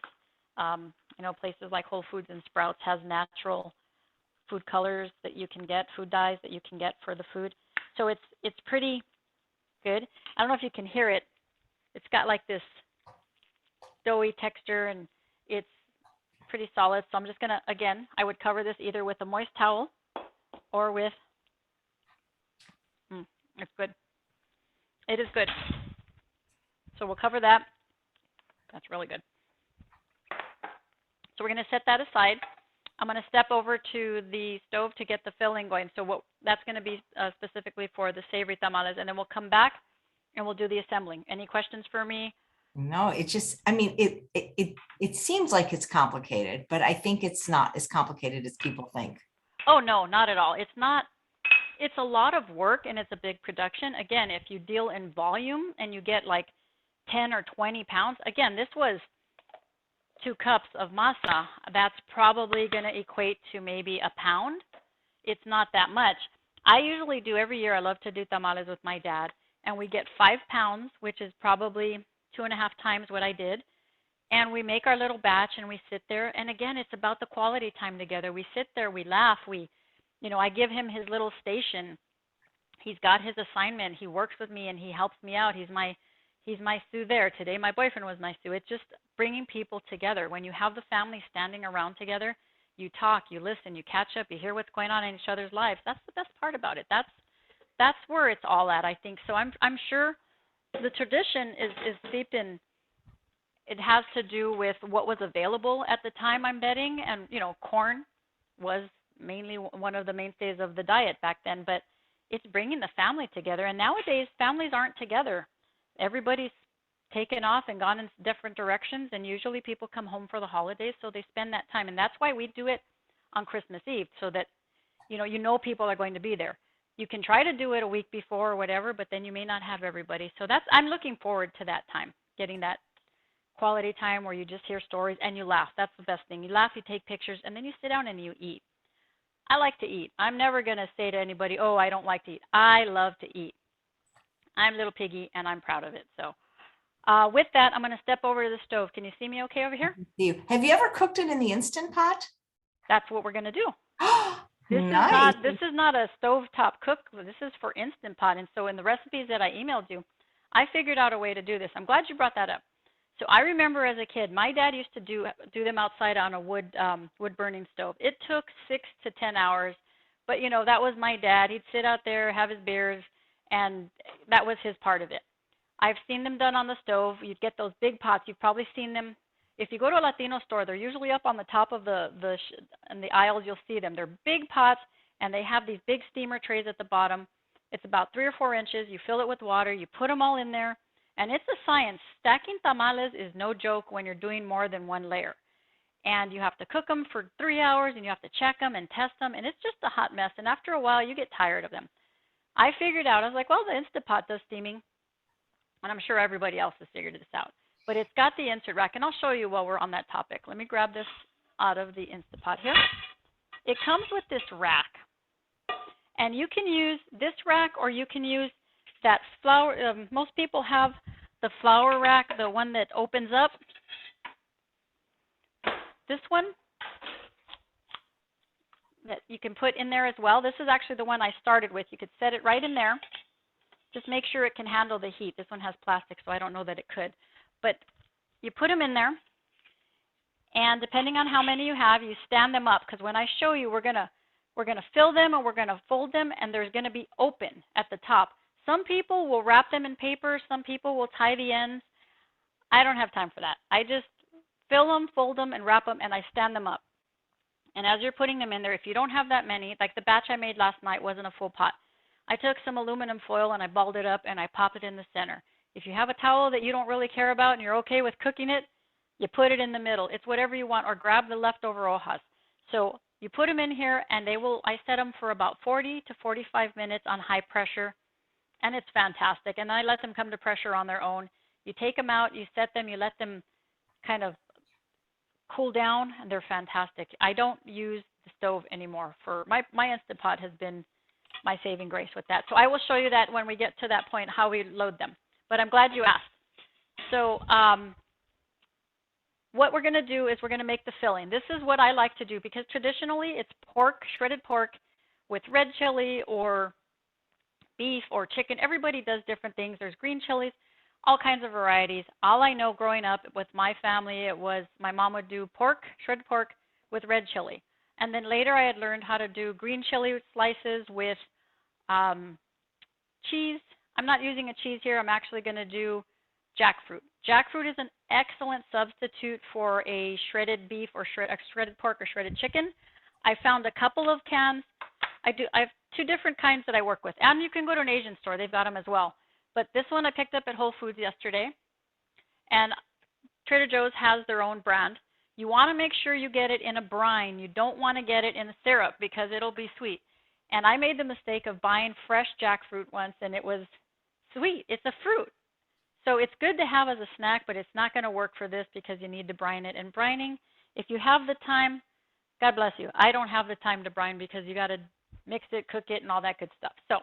You know, places like Whole Foods and Sprouts has natural food colors that you can get, food dyes that you can get for the food. So it's pretty good. I don't know if you can hear it. It's got like this doughy texture and it's pretty solid. So I'm just going to, again, I would cover this either with a moist towel or with, it's good. It is good. So we'll cover that. That's really good. So we're going to set that aside. I'm going to step over to the stove to get the filling going. So that's going to be specifically for the savory tamales, and then we'll come back and we'll do the assembling. Any questions for me? No, it just, I mean, it seems like it's complicated, but I think it's not as complicated as people think. Oh, no, not at all. It's not. It's a lot of work and it's a big production. Again, if you deal in volume and you get like 10 or 20 pounds, again, this was 2 cups of masa. That's probably going to equate to maybe a pound. It's not that much. I usually do every year. I love to do tamales with my dad, and we get 5 pounds, which is probably 2.5 times what I did. And we make our little batch and we sit there. And again, it's about the quality time together. We sit there, we laugh, I give him his little station. He's got his assignment. He works with me and he helps me out. He's my Sue there. Today, my boyfriend was my Sue. It's just bringing people together. When you have the family standing around together, you talk, you listen, you catch up, you hear what's going on in each other's lives. That's the best part about it. That's where it's all at, I think. So I'm sure the tradition is steeped in. It has to do with what was available at the time, I'm betting, and corn was mainly one of the mainstays of the diet back then. But it's bringing the family together, and nowadays families aren't together. Everybody's taken off and gone in different directions, and usually people come home for the holidays, so they spend that time. And that's why we do it on Christmas Eve, so that people are going to be there. You can try to do it a week before or whatever, but then you may not have everybody. So I'm looking forward to that time, getting that quality time where you just hear stories and you laugh. That's the best thing. You laugh, you take pictures, and then you sit down and you eat. I like to eat. I'm never going to say to anybody, oh, I don't like to eat. I love to eat. I'm a little piggy, and I'm proud of it. So with that, I'm going to step over to the stove. Can you see me okay over here? Have you ever cooked it in the Instant Pot? That's what we're going to do. Nice. This is not a stovetop cook. This is for Instant Pot. And so in the recipes that I emailed you, I figured out a way to do this. I'm glad you brought that up. So I remember as a kid, my dad used to do them outside on a wood burning stove. It took 6 to 10 hours, but you know, that was my dad. He'd sit out there, have his beers, and that was his part of it. I've seen them done on the stove. You'd get those big pots. You've probably seen them. If you go to a Latino store, they're usually up on the top of in the aisles. You'll see them. They're big pots, and they have these big steamer trays at the bottom. It's about 3 or 4 inches. You fill it with water. You put them all in there, and it's a science. Stacking tamales is no joke when you're doing more than one layer. And you have to cook them for 3 hours, and you have to check them and test them, and it's just a hot mess. And after a while, you get tired of them. I figured out, I was like, well, the Instant Pot does steaming, and I'm sure everybody else has figured this out. But it's got the insert rack, and I'll show you while we're on that topic. Let me grab this out of the Instant Pot here. It comes with this rack, and you can use this rack or you can use that flour. Most people have the flour rack, the one that opens up. This one that you can put in there as well. This is actually the one I started with. You could set it right in there. Just make sure it can handle the heat. This one has plastic, so I don't know that it could. But you put them in there, and depending on how many you have, you stand them up, because when I show you, we're gonna fill them and we're gonna fold them, and there's gonna be open at the top. Some people will wrap them in paper. Some people will tie the ends. I don't have time for that. I just fill them, fold them, and wrap them, and I stand them up. And as you're putting them in there, if you don't have that many, like the batch I made last night wasn't a full pot. I took some aluminum foil and I balled it up and I pop it in the center. If you have a towel that you don't really care about and you're okay with cooking it, you put it in the middle. It's whatever you want, or grab the leftover hojas. So you put them in here, and I set them for about 40 to 45 minutes on high pressure, and it's fantastic. And I let them come to pressure on their own. You take them out, you set them, you let them kind of cool down, and they're fantastic. I don't use the stove anymore. For my Instant Pot has been my saving grace with that. So I will show you that when we get to that point, how we load them. But I'm glad you asked. So what we're going to do is we're going to make the filling. This is what I like to do, because traditionally it's pork, shredded pork with red chili or beef or chicken. Everybody does different things. There's green chilies, all kinds of varieties. All I know growing up with my family, it was my mom would do pork, shredded pork with red chili. And then later I had learned how to do green chili slices with cheese. I'm not using a cheese here. I'm actually going to do jackfruit. Jackfruit is an excellent substitute for a shredded beef or shredded pork or shredded chicken. I found a couple of cans. I have 2 different kinds that I work with. And you can go to an Asian store. They've got them as well. But this one I picked up at Whole Foods yesterday. And Trader Joe's has their own brand. You want to make sure you get it in a brine. You don't want to get it in a syrup because it'll be sweet. And I made the mistake of buying fresh jackfruit once, and it was sweet. It's a fruit. So it's good to have as a snack, but it's not going to work for this because you need to brine it. And brining, if you have the time, God bless you. I don't have the time to brine because you got to mix it, cook it, and all that good stuff. So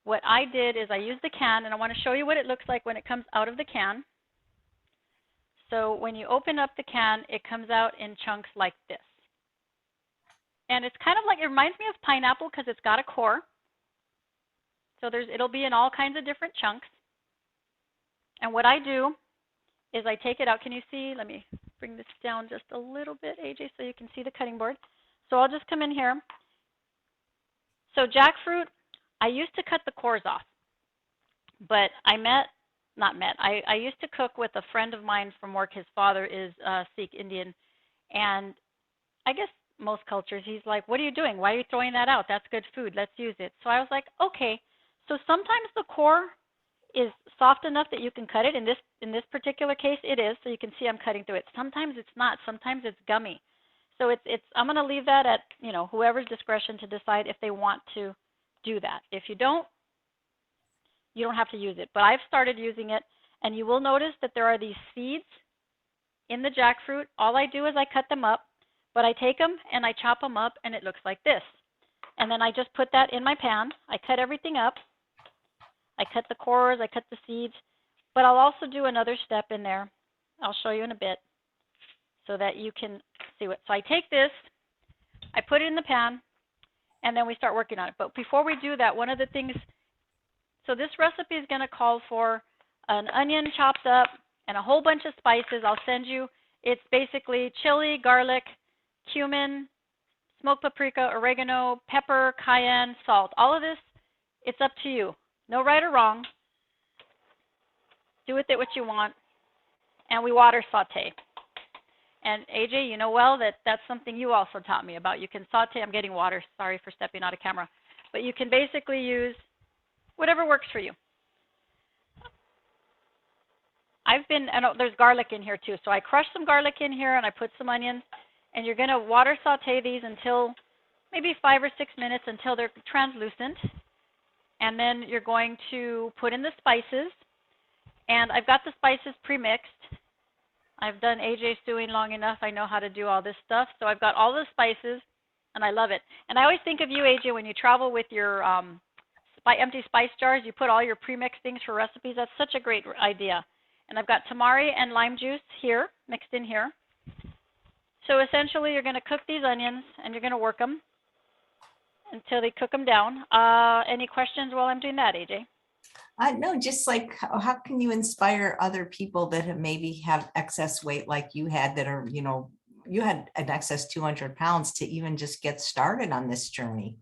what I did is I used the can, and I want to show you what it looks like when it comes out of the can. So when you open up the can, it comes out in chunks like this. And it's kind of like, it reminds me of pineapple because it's got a core. So it'll be in all kinds of different chunks. And what I do is I take it out. Can you see? Let me bring this down just a little bit, AJ, so you can see the cutting board. So I'll just come in here. So jackfruit, I used to cut the cores off, but I used to cook with a friend of mine from work. His father is Sikh Indian, and I guess most cultures, he's like, what are you doing? Why are you throwing that out? That's good food. Let's use it. So I was like, okay. So sometimes the core is soft enough that you can cut it. In this particular case, it is. So you can see I'm cutting through it. Sometimes it's not. Sometimes it's gummy. So I'm going to leave that at whoever's discretion to decide if they want to do that. If you don't have to use it. But I've started using it, and you will notice that there are these seeds in the jackfruit, all I do is I cut them up, but I take them and I chop them up and it looks like this. And then I just put that in my pan. I cut everything up. I cut the cores, I cut the seeds, but I'll also do another step in there. I'll show you in a bit so that you can see what. So I take this, I put it in the pan, and then we start working on it. But before we do that, one of the things, so this recipe is going to call for an onion chopped up and a whole bunch of spices. I'll send you, it's basically chili, garlic, cumin, smoked paprika, oregano, pepper, cayenne, salt. All of this, it's up to you. No right or wrong. Do with it what you want. And we water saute. And AJ, you know well that that's something you also taught me about. You can saute. I'm getting water. Sorry for stepping out of camera. But you can basically use whatever works for you. And there's garlic in here too. So I crushed some garlic in here and I put some onions. And you're going to water saute these until maybe 5 or 6 minutes until they're translucent. And then you're going to put in the spices. And I've got the spices pre-mixed. I've done AJ stewing long enough. I know how to do all this stuff. So I've got all the spices, and I love it. And I always think of you, AJ, when you travel with your empty spice jars, you put all your pre-mixed things for recipes. That's such a great idea. And I've got tamari and lime juice here, mixed in here. So essentially, you're going to cook these onions, and you're going to work them until they cook them down. Any questions while I'm doing that, AJ? No, just like how can you inspire other people that have maybe have excess weight like you had that are, you had an excess 200 pounds to even just get started on this journey?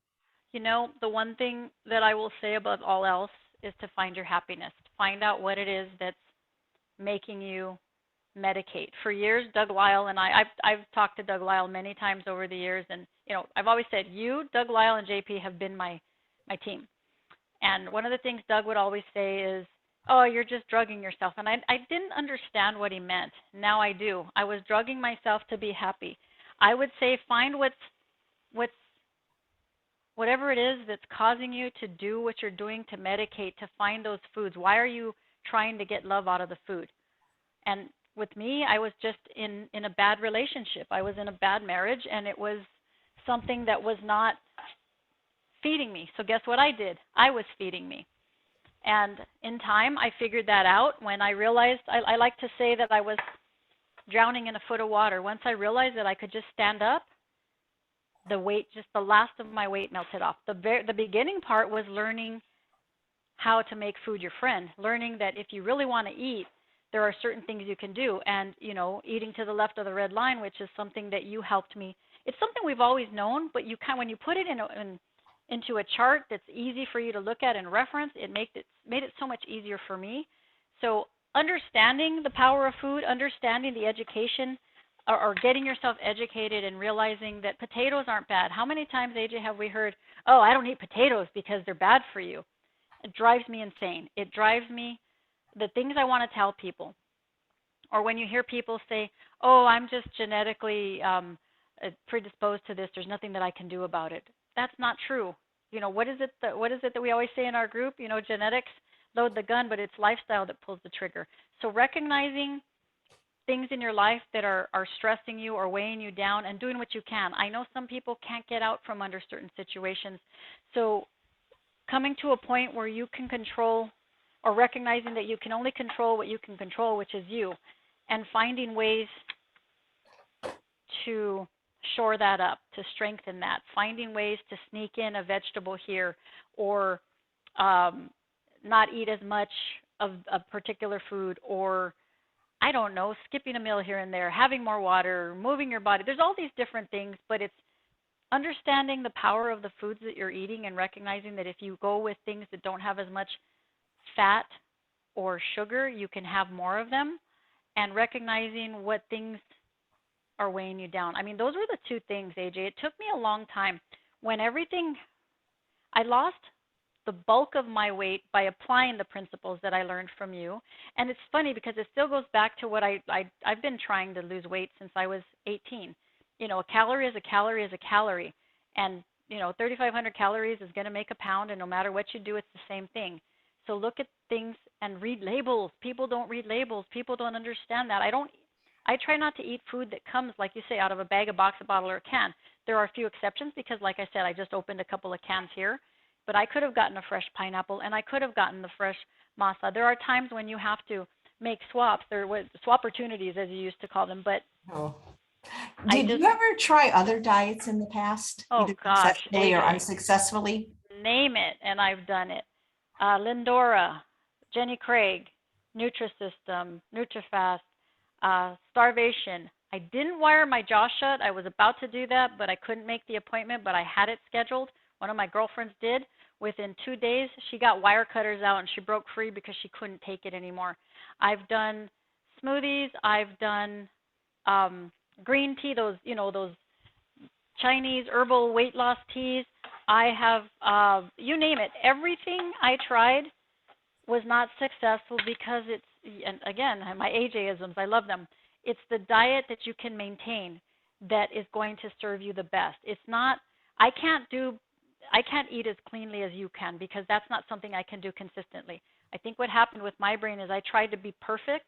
The one thing that I will say above all else is to find your happiness. Find out what it is that's making you medicate. For years, Doug Lyle and I've talked to Doug Lyle many times over the years, and I've always said, you, Doug Lyle, and JP have been my team. And one of the things Doug would always say is, oh, you're just drugging yourself. And I didn't understand what he meant. Now I do. I was drugging myself to be happy. I would say find whatever it is that's causing you to do what you're doing to medicate, to find those foods. Why are you trying to get love out of the food? And with me, I was just in a bad relationship. I was in a bad marriage, and it was something that was not feeding me. So guess what I did? I was feeding me. And in time, I figured that out when I realized, I like to say that I was drowning in a foot of water. Once I realized that I could just stand up, the weight, just the last of my weight melted off. The beginning part was learning how to make food your friend, learning that if you really want to eat, there are certain things you can do. And, eating to the left of the red line, which is something that you helped me. It's something we've always known, but when you put it into a chart that's easy for you to look at and reference, it made it so much easier for me. So understanding the power of food, understanding the education, or getting yourself educated and realizing that potatoes aren't bad. How many times, AJ, have we heard, oh, I don't eat potatoes because they're bad for you? It drives me insane. It drives me, the things I want to tell people. Or when you hear people say, oh, I'm just genetically predisposed to this, there's nothing that I can do about it. That's not true. What is it that we always say in our group? Genetics load the gun, but it's lifestyle that pulls the trigger. So recognizing things in your life that are stressing you or weighing you down and doing what you can. I know some people can't get out from under certain situations. So coming to a point where you can control, or recognizing that you can only control what you can control, which is you, and finding ways to shore that up, to strengthen that, finding ways to sneak in a vegetable here, or not eat as much of a particular food, or I don't know, skipping a meal here and there, having more water, moving your body. There's all these different things, but it's understanding the power of the foods that you're eating and recognizing that if you go with things that don't have as much fat or sugar, you can have more of them, and recognizing what things are weighing you down. I mean, those were the two things, AJ. It took me a long time. I lost the bulk of my weight by applying the principles that I learned from you. And it's funny because it still goes back to what I've been trying to lose weight since I was 18. A calorie is a calorie is a calorie. And, 3,500 calories is going to make a pound, and no matter what you do, it's the same thing. So look at things and read labels. People don't read labels. People don't understand that. I try not to eat food that comes, like you say, out of a bag, a box, a bottle, or a can. There are a few exceptions because, like I said, I just opened a couple of cans here. But I could have gotten a fresh pineapple, and I could have gotten the fresh masa. There are times when you have to make swaps. There were swap opportunities, as you used to call them. But Oh. I Did just, you ever try other diets in the past, oh either gosh, successfully or AJ, unsuccessfully? name it, and I've done it. Lindora, Jenny Craig, Nutrisystem, NutriFast, Starvation. I didn't wire my jaw shut. I was about to do that, but I couldn't make the appointment, but I had it scheduled. One of my girlfriends did. Within 2 days, she got wire cutters out and she broke free because she couldn't take it anymore. I've done smoothies. I've done green tea, those Chinese herbal weight loss teas. I have, you name it. Everything I tried was not successful because it's, and again, my AJ-isms, I love them. It's the diet that you can maintain that is going to serve you the best. It's not, I can't eat as cleanly as you can because that's not something I can do consistently. I think what happened with my brain is I tried to be perfect,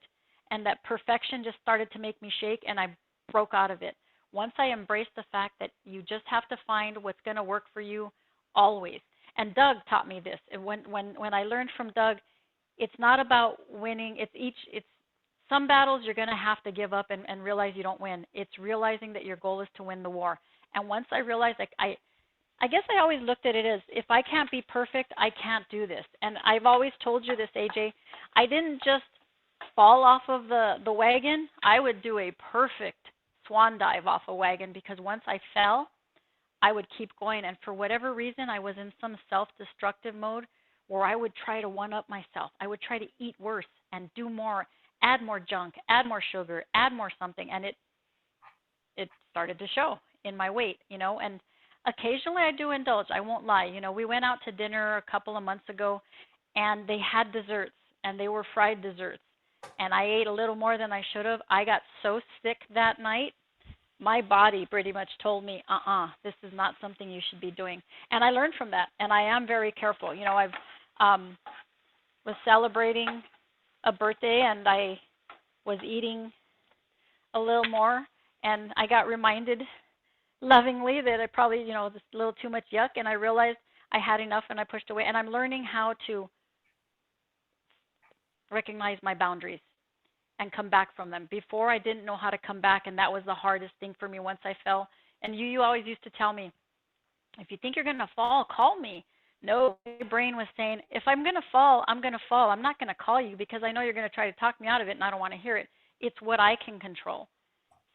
and that perfection just started to make me shake, and I broke out of it. Once I embraced the fact that you just have to find what's going to work for you always. And Doug taught me this. When I learned from Doug, it's not about winning. It's some battles you're going to have to give up and realize you don't win. It's realizing that your goal is to win the war. And once I realized, like, I guess I always looked at it as, if I can't be perfect, I can't do this. And I've always told you this, AJ. I didn't just fall off of the wagon. I would do a perfect swan dive off a wagon because once I fell, I would keep going. And for whatever reason, I was in some self-destructive mode where I would try to one-up myself. I would try to eat worse and do more, add more junk, add more sugar, add more something. And it started to show in my weight, and occasionally I do indulge. I won't lie. We went out to dinner a couple of months ago, and they had desserts, and they were fried desserts. And I ate a little more than I should have. I got so sick that night, my body pretty much told me, this is not something you should be doing. And I learned from that, and I am very careful. I've was celebrating a birthday, and I was eating a little more, and I got reminded lovingly that I probably, just a little too much yuck, and I realized I had enough, and I pushed away. And I'm learning how to recognize my boundaries and come back from them. Before, I didn't know how to come back, and that was the hardest thing for me once I fell. And you always used to tell me, if you think you're going to fall, call me. No, your brain was saying, if I'm going to fall, I'm going to fall. I'm not going to call you because I know you're going to try to talk me out of it, and I don't want to hear it. It's what I can control.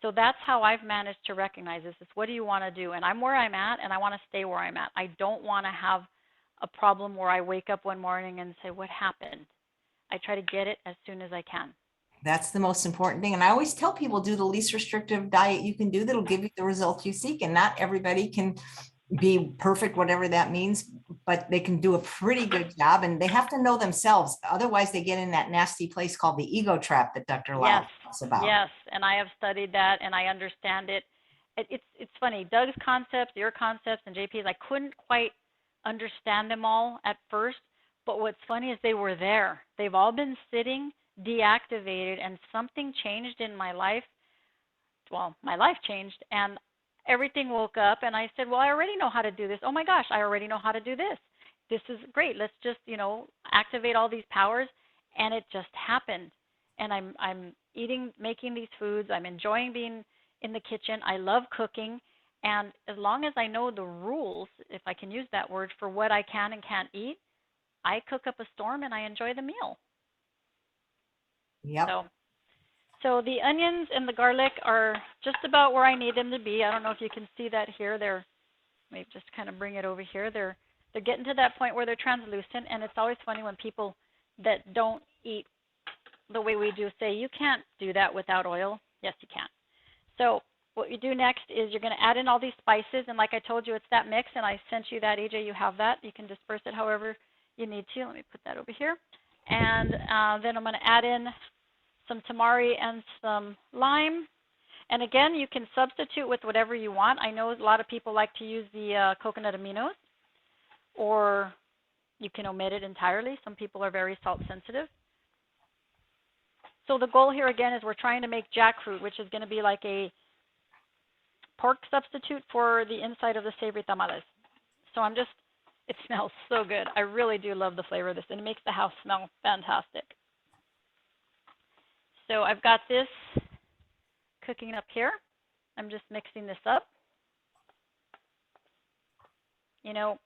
So that's how I've managed to recognize this. It's, what do you want to do? And I'm where I'm at, and I want to stay where I'm at. I don't want to have a problem where I wake up one morning and say, what happened? I try to get it as soon as I can. That's the most important thing. And I always tell people, do the least restrictive diet you can do that'll give you the results you seek. And not everybody can be perfect, whatever that means, but they can do a pretty good job, and they have to know themselves. Otherwise, they get in that nasty place called the ego trap that Dr. Lau talks about. Yes, and I have studied that, and I understand it. It's funny, Doug's concepts, your concepts, and JP's, I couldn't quite understand them all at first, but what's funny is they were there. They've all been sitting, deactivated, and something changed in my life. Well, my life changed, and everything woke up, and I said, well, I already know how to do this. Oh my gosh, I already know how to do this. This is great. Let's just, activate all these powers, and it just happened. And I'm eating, making these foods. I'm enjoying being in the kitchen. I love cooking, and as long as I know the rules, if I can use that word, for what I can and can't eat, I cook up a storm and I enjoy the meal. Yep. So the onions and the garlic are just about where I need them to be. I don't know if you can see that here. Let me just kind of bring it over here. They're getting to that point where they're translucent, and it's always funny when people that don't eat the way we do say, you can't do that without oil. Yes, you can. So what you do next is you're going to add in all these spices, and like I told you, it's that mix, and I sent you that, AJ. You have that. You can disperse it however you need to. Let me put that over here. And then I'm going to add in some tamari and some lime. And again, you can substitute with whatever you want. I know a lot of people like to use the coconut aminos, or you can omit it entirely. Some people are very salt sensitive. So the goal here again is we're trying to make jackfruit, which is going to be like a pork substitute for the inside of the savory tamales. So it smells so good. I really do love the flavor of this, and it makes the house smell fantastic. So I've got this cooking up here. I'm just mixing this up. You know,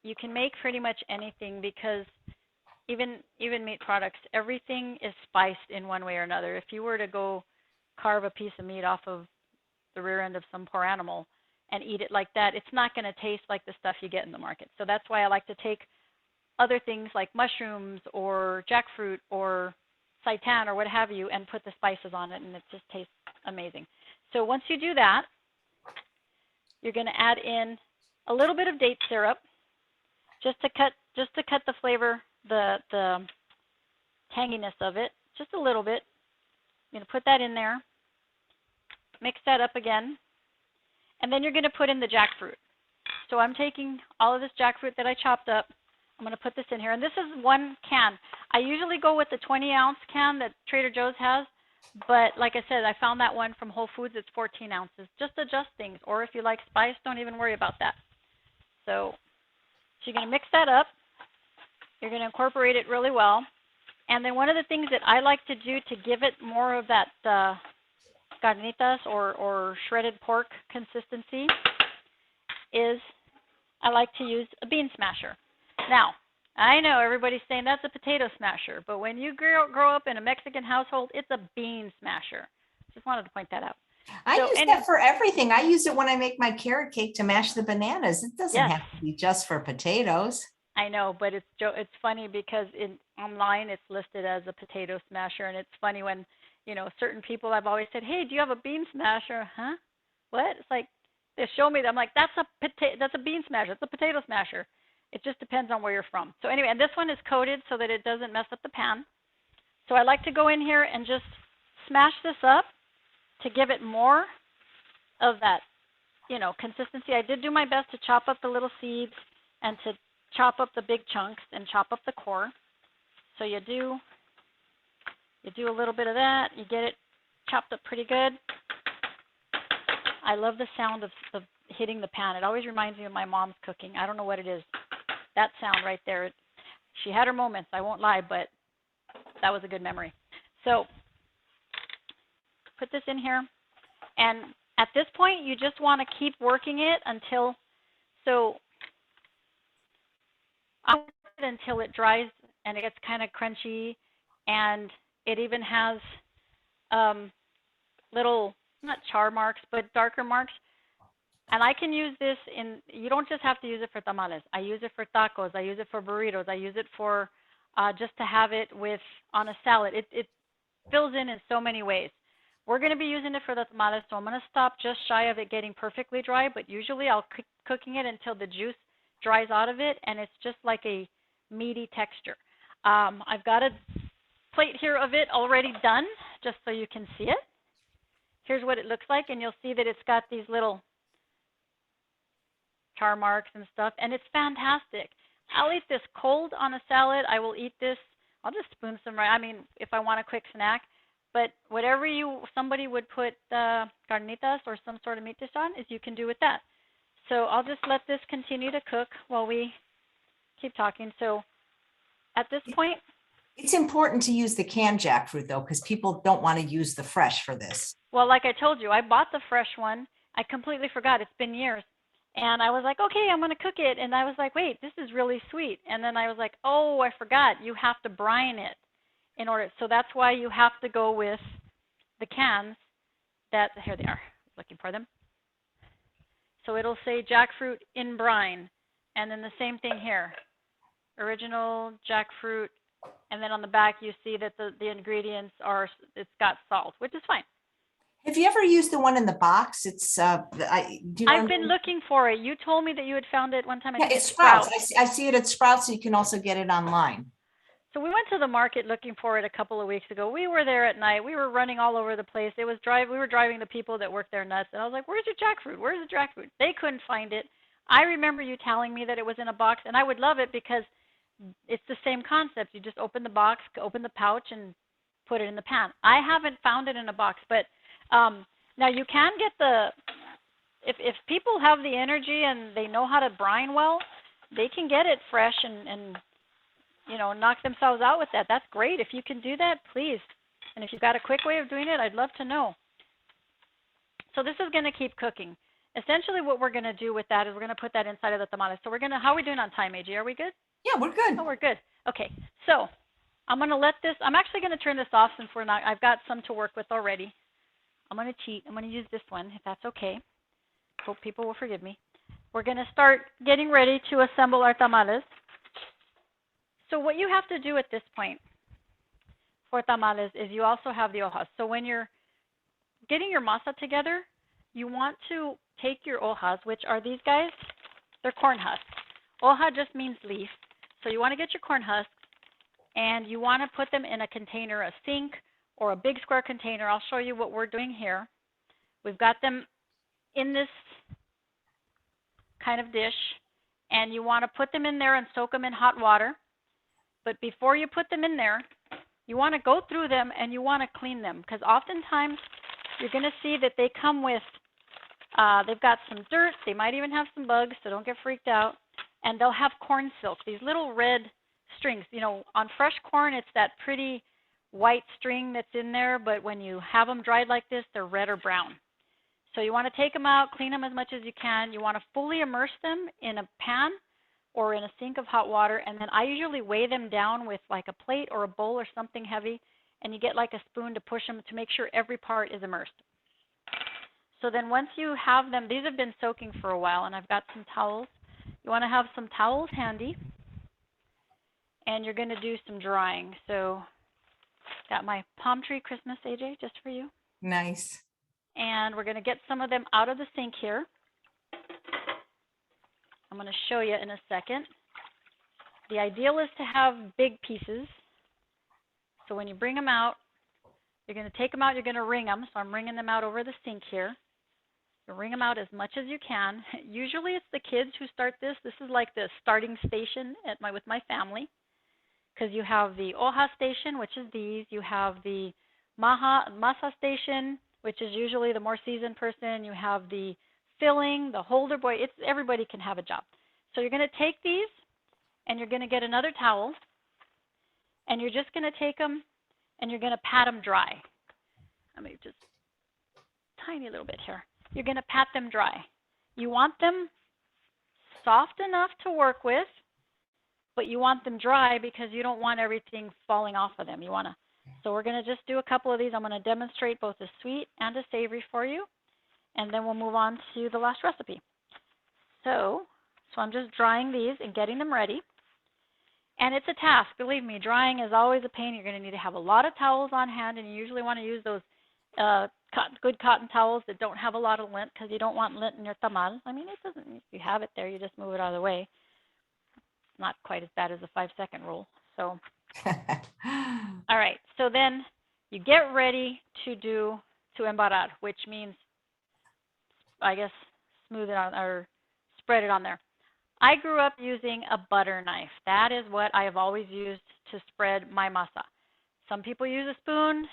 you can make pretty much anything because even meat products, everything is spiced in one way or another. If you were to go carve a piece of meat off of the rear end of some poor animal and eat it like that, it's not going to taste like the stuff you get in the market. So that's why I like to take other things like mushrooms or jackfruit or seitan or what have you and put the spices on it, and it just tastes amazing. So once you do that, you're going to add in a little bit of date syrup just to cut the flavor, the tanginess of it, just a little bit. I'm going to put that in there, mix that up again, and then you're going to put in the jackfruit. So I'm taking all of this jackfruit that I chopped up. I'm going to put this in here, and this is 1 can. I usually go with the 20-ounce can that Trader Joe's has, but like I said, I found that one from Whole Foods. It's 14 ounces. Just adjust things, or if you like spice, don't even worry about that. So you're going to mix that up. You're going to incorporate it really well. And then one of the things that I like to do to give it more of that carnitas or shredded pork consistency is I like to use a bean smasher. Now, I know everybody's saying that's a potato smasher, but when you grow up in a Mexican household, it's a bean smasher. Just wanted to point that out. I use that for everything. I use it when I make my carrot cake to mash the bananas. It doesn't have to be just for potatoes. I know, but it's funny because online it's listed as a potato smasher, and it's funny when, you know, certain people I've always said, "Hey, do you have a bean smasher?" Huh? What? It's like they show me that. I'm like, that's a bean smasher. It's a potato smasher. It just depends on where you're from. So anyway, and this one is coated so that it doesn't mess up the pan. So I like to go in here and just smash this up to give it more of that, you know, consistency. I did do my best to chop up the little seeds and to chop up the big chunks and chop up the core. So you do a little bit of that. You get it chopped up pretty good. I love the sound of hitting the pan. It always reminds me of my mom's cooking. I don't know what it is. That sound right there. She had her moments, I won't lie, but that was a good memory. So put this in here. And at this point, you just want to keep working it until it dries and it gets kind of crunchy, and it even has little, not char marks, but darker marks. And I can use this you don't just have to use it for tamales. I use it for tacos. I use it for burritos. I use it for just to have it on a salad. It fills in so many ways. We're going to be using it for the tamales, so I'm going to stop just shy of it getting perfectly dry, but usually I'll keep cooking it until the juice dries out of it, and it's just like a meaty texture. I've got a plate here of it already done, just so you can see it. Here's what it looks like, and you'll see that it's got these little char marks and stuff, and it's fantastic. I'll eat this cold on a salad. I will eat this. I'll just spoon some right. I mean, if I want a quick snack, but whatever somebody would put carnitas or some sort of meat dish on, is you can do with that. So I'll just let this continue to cook while we keep talking. So at this point, it's important to use the canned jackfruit though, because people don't want to use the fresh for this. Well, like I told you, I bought the fresh one. I completely forgot. It's been years. And I was like, okay, I'm going to cook it. And I was like, wait, this is really sweet. And then I was like, oh, I forgot. You have to brine it in order. So that's why you have to go with the cans here they are, looking for them. So it'll say jackfruit in brine. And then the same thing here, original jackfruit. And then on the back, you see that the ingredients it's got salt, which is fine. Have you ever used the one in the box? It's I've been looking for it. You told me that you had found it one time. Yeah, it's Sprouts. I see it at Sprouts. So you can also get it online. So we went to the market looking for it a couple of weeks ago. We were there at night. We were running all over the place. We were driving the people that work there nuts. And I was like, "Where's your jackfruit? Where's the jackfruit?" They couldn't find it. I remember you telling me that it was in a box, and I would love it because it's the same concept. You just open the box, open the pouch, and put it in the pan. I haven't found it in a box, but now you can get if people have the energy and they know how to brine well, they can get it fresh and knock themselves out with that. That's great. If you can do that, please. And if you've got a quick way of doing it, I'd love to know. So this is going to keep cooking. Essentially what we're going to do with that is we're going to put that inside of the tamales. So how are we doing on time, AJ? Are we good? Yeah, we're good. Oh, we're good. Okay. So I'm going to let this, I'm actually going to turn this off since I've got some to work with already. I'm going to cheat. I'm going to use this one if that's okay. Hope people will forgive me. We're going to start getting ready to assemble our tamales. So what you have to do at this point for tamales is you also have the hojas. So when you're getting your masa together, you want to take your hojas, which are these guys. They're corn husks. Hoja just means leaf. So you want to get your corn husks and you want to put them in a container, a sink or a big square container. I'll show you what we're doing here. We've got them in this kind of dish and you want to put them in there and soak them in hot water. But before you put them in there, you want to go through them and you want to clean them because oftentimes you're going to see that they come with, they've got some dirt. They might even have some bugs, so don't get freaked out. And they'll have corn silk, these little red strings. On fresh corn, it's that pretty white string that's in there, but when you have them dried like this, they're red or brown. So you want to take them out, clean them as much as you can. You want to fully immerse them in a pan or in a sink of hot water, and then I usually weigh them down with like a plate or a bowl or something heavy, and you get like a spoon to push them to make sure every part is immersed. So then once you have them, these have been soaking for a while, and I've got some towels. You want to have some towels handy, and you're going to do some drying. So got my palm tree Christmas, AJ, just for you. Nice. And we're going to get some of them out of the sink here. I'm going to show you in a second. The ideal is to have big pieces. So when you bring them out, you're going to take them out, you're going to wring them. So I'm wringing them out over the sink here. You wring them out as much as you can. Usually it's the kids who start this. This is like the starting station with my family. Because you have the hoja station, which is these. You have the masa station, which is usually the more seasoned person. You have the filling, the holder boy. Everybody can have a job. So you're going to take these and you're going to get another towel and you're just going to take them and you're going to pat them dry. Let me just tiny little bit here. You're going to pat them dry. You want them soft enough to work with, but you want them dry because you don't want everything falling off of them. So we're going to just do a couple of these. I'm going to demonstrate both a sweet and a savory for you, and then we'll move on to the last recipe. So I'm just drying these and getting them ready. And it's a task. Believe me, drying is always a pain. You're going to need to have a lot of towels on hand, and you usually want to use those good cotton towels that don't have a lot of lint because you don't want lint in your tamal. I mean, it doesn't, if you have it there, you just move it out of the way. It's not quite as bad as the 5-second rule. So, all right. So then you get ready to embarrar, which means, I guess, smooth it on or spread it on there. I grew up using a butter knife. That is what I have always used to spread my masa. Some people use a spoon,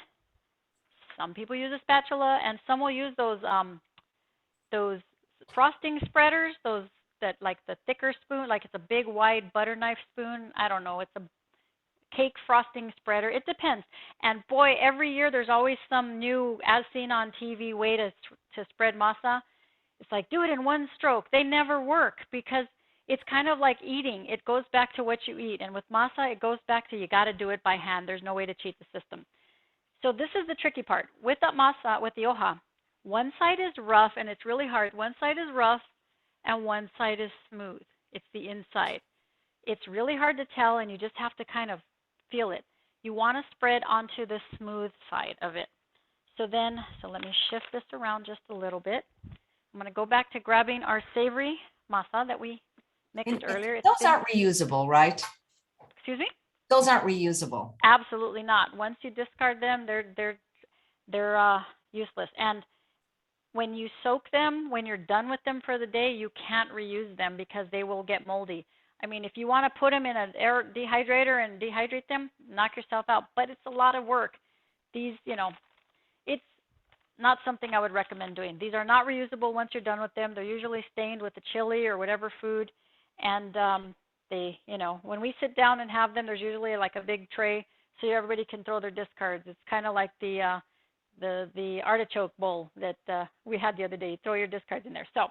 some people use a spatula, and some will use those frosting spreaders, those that like the thicker spoon, like it's a big wide butter knife spoon. I don't know, it's a cake frosting spreader. It depends. And boy, every year there's always some new, as seen on TV, way to spread masa. It's like, do it in one stroke. They never work because it's kind of like eating. It goes back to what you eat. And with masa, it goes back to you got to do it by hand. There's no way to cheat the system. So this is the tricky part. With that masa, with the hoja, one side is rough and it's really hard. One side is rough and one side is smooth. It's the inside. It's really hard to tell and you just have to kind of feel it. You want to spread onto the smooth side of it. So let me shift this around just a little bit. I'm going to go back to grabbing our savory masa that we mixed earlier. Those aren't reusable, right? Excuse me? Those aren't reusable. Absolutely not. Once you discard them, they're useless. And when you soak them, when you're done with them for the day, you can't reuse them because they will get moldy. I mean, if you want to put them in an air dehydrator and dehydrate them, knock yourself out. But it's a lot of work. these, it's not something I would recommend doing. These are not reusable once you're done with them. They're usually stained with the chili or whatever food. And they, when we sit down and have them, there's usually like a big tray so everybody can throw their discards. It's kind of like the artichoke bowl that we had the other day. Throw your discards in there. So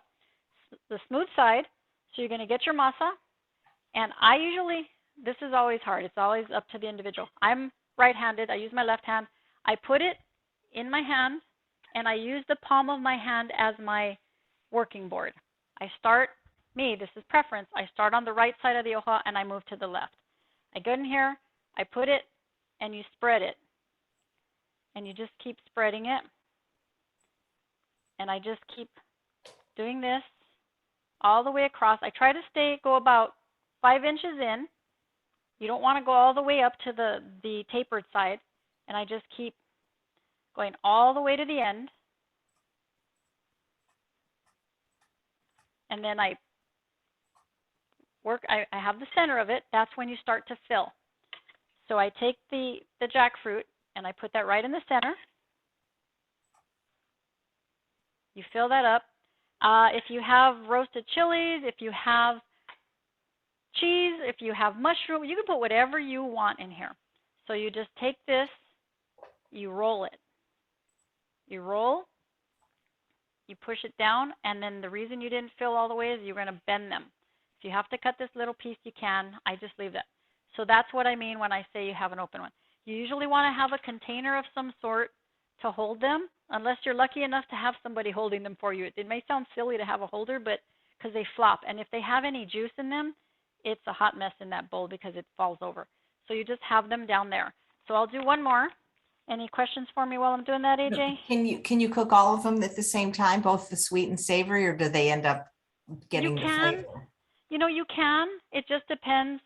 the smooth side, so you're going to get your masa. And I usually, this is always hard. It's always up to the individual. I'm right-handed. I use my left hand. I put it in my hand, and I use the palm of my hand as my working board. I start, this is preference, I start on the right side of the hoja, and I move to the left. I go in here, I put it, and you spread it. And you just keep spreading it. And I just keep doing this all the way across. I try to go about 5 inches in. You don't want to go all the way up to the tapered side. And I just keep going all the way to the end. And then I have the center of it. That's when you start to fill. So I take the jackfruit and I put that right in the center. You fill that up. If you have roasted chilies, if you have cheese, if you have mushroom, you can put whatever you want in here. So you just take this, you roll it. You roll, you push it down, and then the reason you didn't fill all the way is you're going to bend them. If you have to cut this little piece, you can. I just leave that. So that's what I mean when I say you have an open one. You usually want to have a container of some sort to hold them, unless you're lucky enough to have somebody holding them for you. It may sound silly to have a holder, but because they flop. And if they have any juice in them, it's a hot mess in that bowl because it falls over. So you just have them down there. So I'll do one more. Any questions for me while I'm doing that, AJ? Can you cook all of them at the same time, both the sweet and savory, or do they end up getting the flavor? You can. It just depends.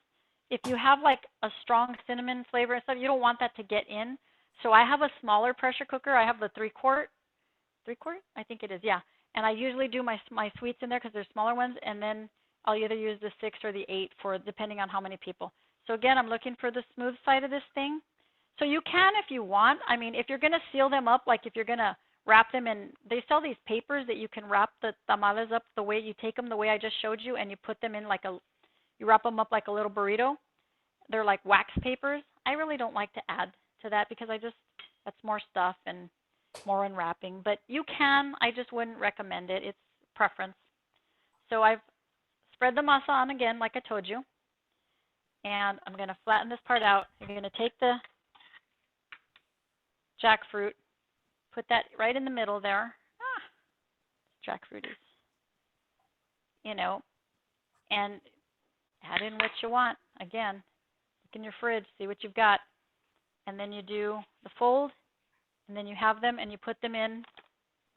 If you have like a strong cinnamon flavor and stuff, you don't want that to get in. So I have a smaller pressure cooker. I have the 3-quart, I think it is, yeah. And I usually do my sweets in there because they're smaller ones, and then I'll either use the 6 or the 8 depending on how many people. So again, I'm looking for the smooth side of this thing. So you can if you want. I mean, if you're going to seal them up, like if you're going to wrap them in, they sell these papers that you can wrap the tamales up the way you take them, the way I just showed you, and you put them in you wrap them up like a little burrito. They're like wax papers. I really don't like to add to that because that's more stuff and more unwrapping. But you can. I just wouldn't recommend it. It's preference. So I've spread the masa on again, like I told you. And I'm going to flatten this part out. You're going to take the jackfruit, put that right in the middle there. Jackfruit is, and add in what you want. Again, look in your fridge, see what you've got. And then you do the fold, and then you have them, and you put them in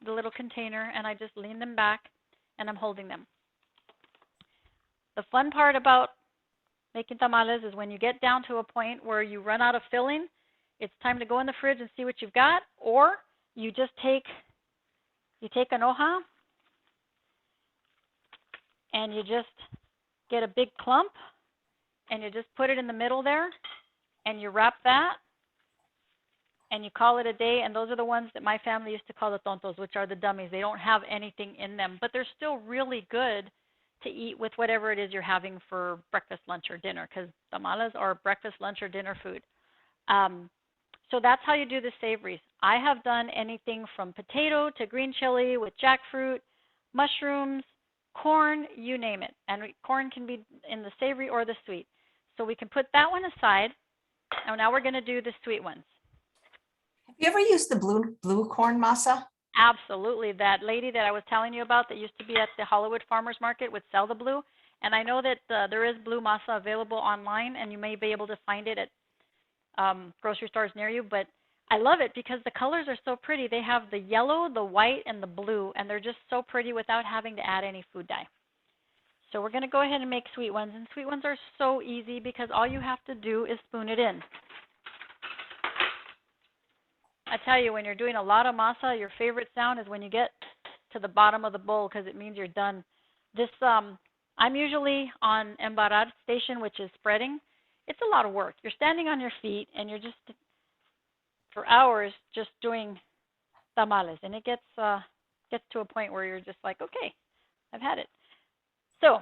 the little container, and I just lean them back, and I'm holding them. The fun part about making tamales is when you get down to a point where you run out of filling, it's time to go in the fridge and see what you've got, or you just take an hoja, and you just get a big clump, and you just put it in the middle there, and you wrap that, and you call it a day. And those are the ones that my family used to call the tontos, which are the dummies. They don't have anything in them, but they're still really good to eat with whatever it is you're having for breakfast, lunch, or dinner, because tamales are breakfast, lunch, or dinner food. So that's how you do the savories. I have done anything from potato to green chili with jackfruit, mushrooms, corn, you name it. And corn can be in the savory or the sweet. So we can put that one aside. And now we're going to do the sweet ones. Have you ever used the blue corn masa? Absolutely. That lady that I was telling you about that used to be at the Hollywood Farmers Market would sell the blue. And I know that there is blue masa available online, and you may be able to find it at grocery stores near you. But I love it because the colors are so pretty. They have the yellow, the white, and the blue, and they're just so pretty without having to add any food dye. So we're going to go ahead and make sweet ones. And sweet ones are so easy because all you have to do is spoon it in. I tell you, when you're doing a lot of masa, your favorite sound is when you get to the bottom of the bowl because it means you're done. I'm usually on embarrar station, which is spreading. It's a lot of work. You're standing on your feet and you're just for hours just doing tamales, and it gets to a point where you're just like, okay, I've had it. So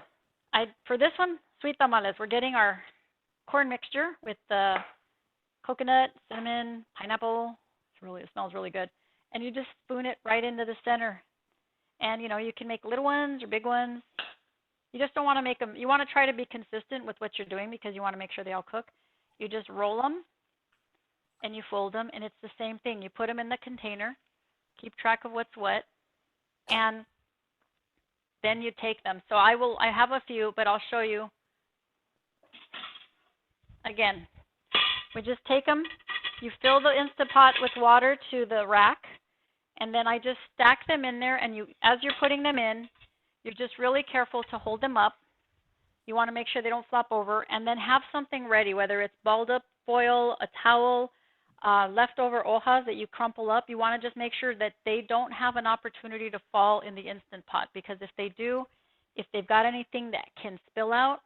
for this one, sweet tamales, we're getting our corn mixture with the coconut, cinnamon, pineapple. It smells really good. And you just spoon it right into the center. And, you can make little ones or big ones. You just don't want to make them. You want to try to be consistent with what you're doing because you want to make sure they all cook. You just roll them and you fold them, and it's the same thing. You put them in the container, keep track of what's what, and then you take them. So I have a few, but I'll show you. Again, we just take them. You fill the Instant Pot with water to the rack, and then I just stack them in there. And as you're putting them in, you're just really careful to hold them up. You want to make sure they don't flop over, and then have something ready, whether it's balled up foil, a towel, leftover hojas that you crumple up. You want to just make sure that they don't have an opportunity to fall in the Instant Pot, because if they do, if they've got anything that can spill out,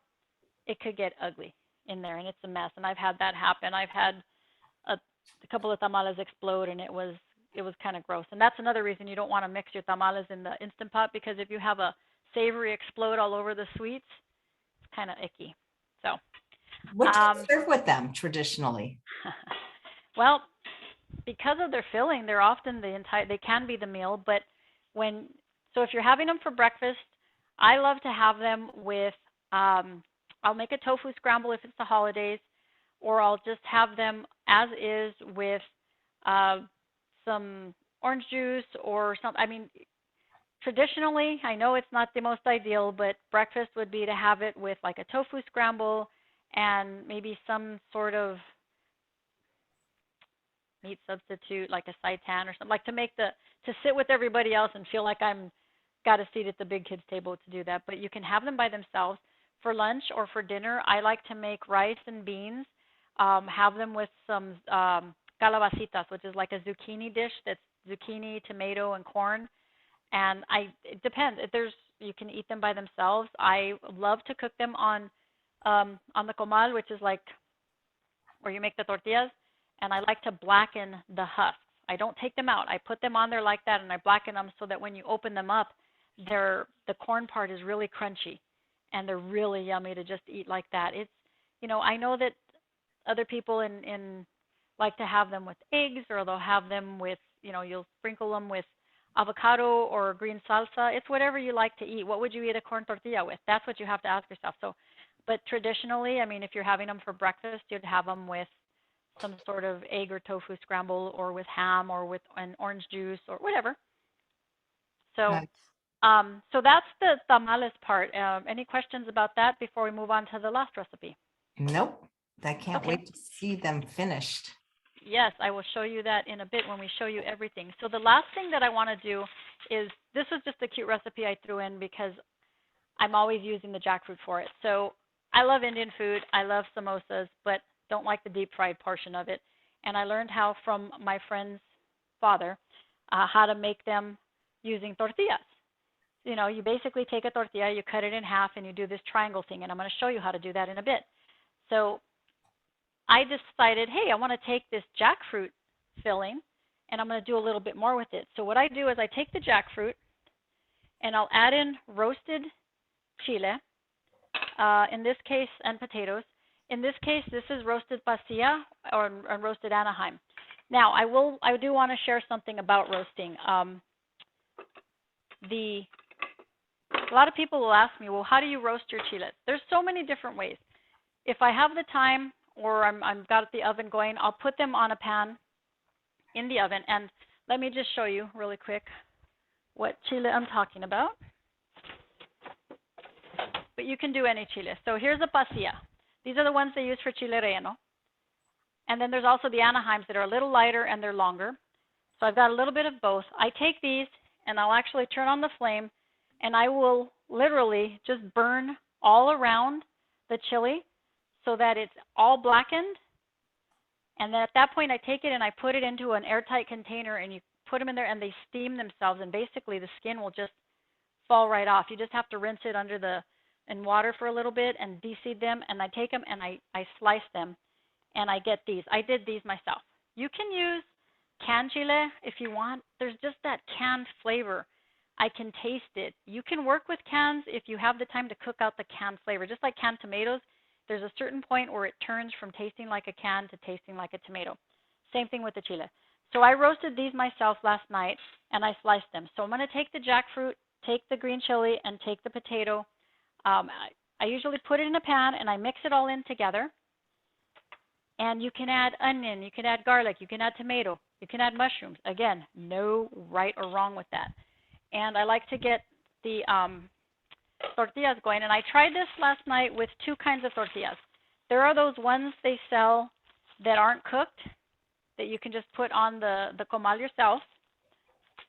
it could get ugly in there, and it's a mess. And I've had that happen. I've had a couple of tamales explode, and it was kind of gross. And that's another reason you don't want to mix your tamales in the Instant Pot, because if you have a savory explode all over the sweets, it's kind of icky. So what do you serve with them traditionally? Well, because of their filling, they're often they can be the meal, but so if you're having them for breakfast, I love to have them with I'll make a tofu scramble if it's the holidays, or I'll just have them as is with some orange juice or something. I mean, traditionally, I know it's not the most ideal, but breakfast would be to have it with like a tofu scramble and maybe some sort of meat substitute, like a seitan or something, like to sit with everybody else and feel like I'm got a seat at the big kids table to do that. But you can have them by themselves. For lunch or for dinner, I like to make rice and beans, have them with some calabacitas, which is like a zucchini dish that's zucchini, tomato, and corn. And it depends. You can eat them by themselves. I love to cook them on the comal, which is like where you make the tortillas, and I like to blacken the husks. I don't take them out. I put them on there like that, and I blacken them so that when you open them up, the corn part is really crunchy, and they're really yummy to just eat like that. It's, I know that other people in like to have them with eggs, or they'll have them with, you'll sprinkle them with avocado or green salsa. It's whatever you like to eat. What would you eat a corn tortilla with? That's what you have to ask yourself. So, but traditionally, I mean, if you're having them for breakfast, you'd have them with some sort of egg or tofu scramble, or with ham, or with an orange juice, or whatever. So, Nice. So that's the tamales part. Any questions about that before we move on to the last recipe? Nope. I can't Okay. wait to see them finished. Yes, I will show you that in a bit when we show you everything. So the last thing that I want to do is, this was just a cute recipe I threw in because I'm always using the jackfruit for it. So I love Indian food. I love samosas, but don't like the deep fried portion of it. And I learned how from my friend's father how to make them using tortillas. You basically take a tortilla, you cut it in half, and you do this triangle thing. And I'm going to show you how to do that in a bit. So I decided, hey, I want to take this jackfruit filling, and I'm going to do a little bit more with it. So what I do is I take the jackfruit, and I'll add in roasted chile, in this case, and potatoes. In this case, this is roasted pasilla or roasted Anaheim. Now, I do want to share something about roasting. A lot of people will ask me, well, how do you roast your chiles? There's so many different ways. If I have the time, or I've got the oven going, I'll put them on a pan in the oven. And let me just show you really quick what chile I'm talking about. But you can do any chile. So here's a pasilla. These are the ones they use for chile relleno. And then there's also the Anaheims that are a little lighter and they're longer. So I've got a little bit of both. I take these and I'll actually turn on the flame, and I will literally just burn all around the chili so that it's all blackened. And then at that point, I take it and I put it into an airtight container, and you put them in there and they steam themselves, and basically the skin will just fall right off. You just have to rinse it in water for a little bit and de-seed them, and I take them and I slice them, and I get these. I did these myself. You can use canned chile if you want. There's just that canned flavor. I can taste it. You can work with cans if you have the time to cook out the canned flavor. Just like canned tomatoes, there's a certain point where it turns from tasting like a can to tasting like a tomato. Same thing with the chile. So I roasted these myself last night, and I sliced them. So I'm going to take the jackfruit, take the green chili, and take the potato. I usually put it in a pan, and I mix it all in together. And you can add onion, you can add garlic, you can add tomato, you can add mushrooms. Again, no right or wrong with that. And I like to get the tortillas going. And I tried this last night with two kinds of tortillas. There are those ones they sell that aren't cooked that you can just put on the comal yourself.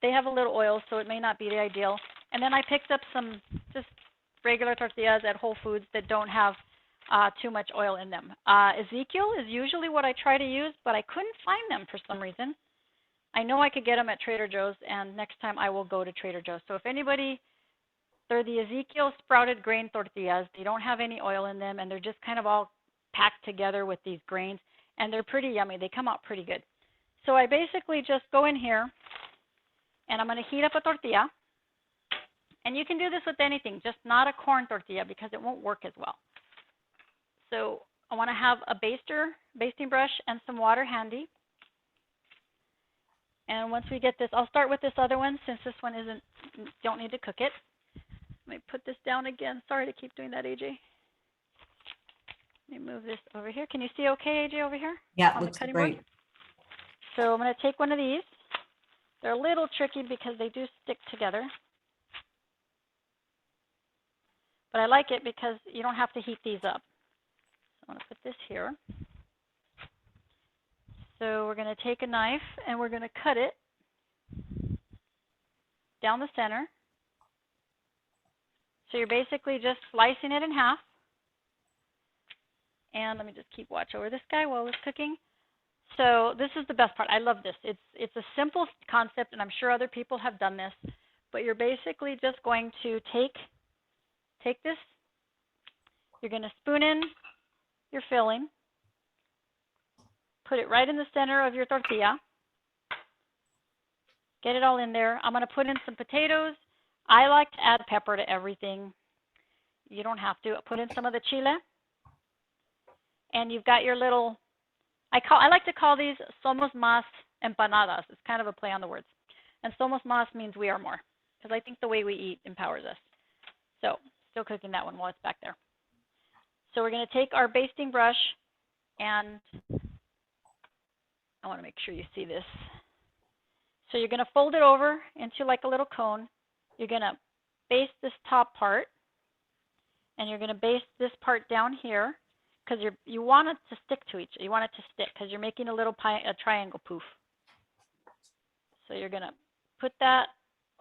They have a little oil, so it may not be the ideal. And then I picked up some just regular tortillas at Whole Foods that don't have too much oil in them. Ezekiel is usually what I try to use, but I couldn't find them for some reason. I know I could get them at Trader Joe's, and next time I will go to Trader Joe's. So if anybody, they're the Ezekiel sprouted grain tortillas. They don't have any oil in them, and they're just kind of all packed together with these grains, and they're pretty yummy. They come out pretty good. So I basically just go in here, and I'm going to heat up a tortilla. And you can do this with anything, just not a corn tortilla because it won't work as well. So I want to have a basting brush, and some water handy. And once we get this, I'll start with this other one since this one don't need to cook it. Let me put this down again. Sorry to keep doing that, AJ. Let me move this over here. Can you see okay, AJ, over here? Yeah, on looks the cutting great. board? So I'm going to take one of these. They're a little tricky because they do stick together. But I like it because you don't have to heat these up. So I'm going to put this here. So we're going to take a knife and we're going to cut it down the center. So you're basically just slicing it in half. And let me just keep watch over this guy while it's cooking. So this is the best part. I love this. It's a simple concept, and I'm sure other people have done this. But you're basically just going to take this. You're going to spoon in your filling. Put it right in the center of your tortilla. Get it all in there. I'm going to put in some potatoes. I like to add pepper to everything. You don't have to. Put in some of the chile. And you've got your little, I like to call these somos más empanadas. It's kind of a play on the words. And somos más means we are more, because I think the way we eat empowers us. So still cooking that one while it's back there. So we're going to take our basting brush, and I want to make sure you see this. So you're going to fold it over into like a little cone. You're going to baste this top part, and you're going to baste this part down here because you want it to stick to each. You want it to stick because you're making a little a triangle poof. So you're going to put that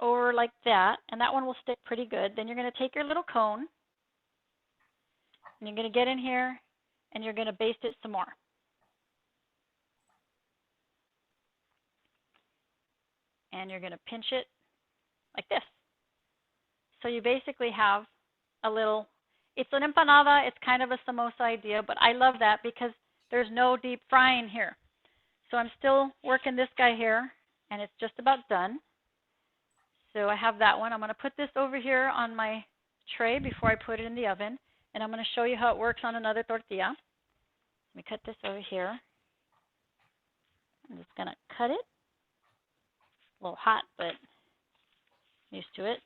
over like that, and that one will stick pretty good. Then you're going to take your little cone, and you're going to get in here, and you're going to baste it some more. And you're going to pinch it like this. So you basically have a little, it's an empanada, it's kind of a samosa idea, but I love that because there's no deep frying here. So I'm still working this guy here, and it's just about done. So I have that one. I'm going to put this over here on my tray before I put it in the oven, and I'm going to show you how it works on another tortilla. Let me cut this over here. I'm just going to cut it. A little hot, but used to it.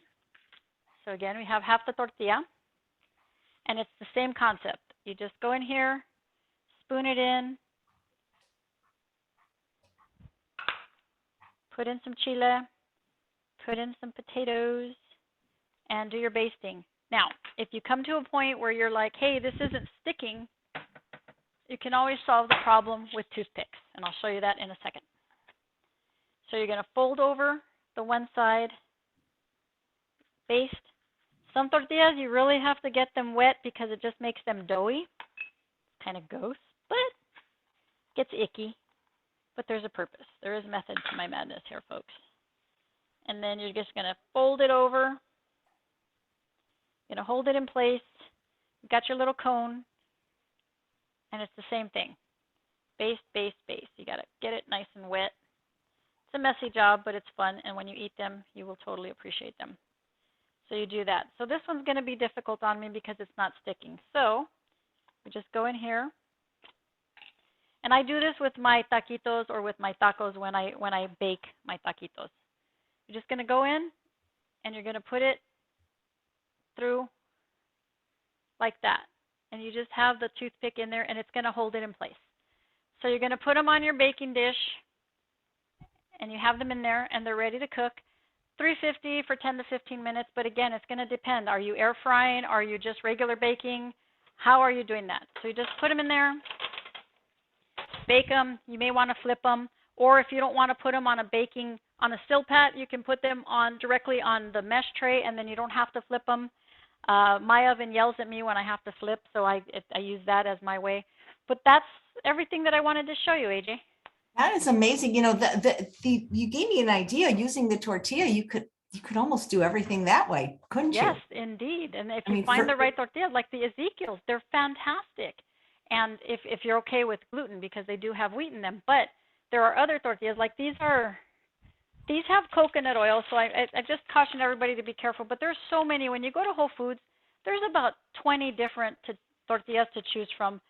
So again, we have half the tortilla, and it's the same concept. You just go in here, spoon it in, put in some chile, put in some potatoes, and do your basting. Now, if you come to a point where you're like, hey, this isn't sticking, you can always solve the problem with toothpicks, and I'll show you that in a second. So you're going to fold over the one side, baste. Some tortillas, you really have to get them wet because it just makes them doughy. Kind of gross, but gets icky. But there's a purpose. There is method to my madness here, folks. And then you're just going to fold it over. You're going to hold it in place. You've got your little cone, and it's the same thing. Baste, baste, baste. You got to get it nice and wet. a messy job, but it's fun. And when you eat them, you will totally appreciate them. So you do that. So this one's going to be difficult on me because it's not sticking. So we just go in here. And I do this with my taquitos or with my tacos when I bake my taquitos. You're just going to go in and you're going to put it through like that. And you just have the toothpick in there and it's going to hold it in place. So you're going to put them on your baking dish and you have them in there and they're ready to cook. 350 for 10 to 15 minutes, but again, it's going to depend. Are you air frying? Are you just regular baking? How are you doing that? So you just put them in there, bake them. You may want to flip them, or if you don't want to put them on a still pat, you can put them on directly on the mesh tray, and then you don't have to flip them. My oven yells at me when I have to flip, so I use that as my way. But that's everything that I wanted to show you, AJ. That is amazing. You know, you gave me an idea using the tortilla. You could almost do everything that way, couldn't you? Yes, indeed. And if you find the right tortillas, like the Ezekiel's, they're fantastic. And if you're okay with gluten, because they do have wheat in them, but there are other tortillas like these have coconut oil. So I just caution everybody to be careful. But there's so many. When you go to Whole Foods, there's about 20 different tortillas to choose from.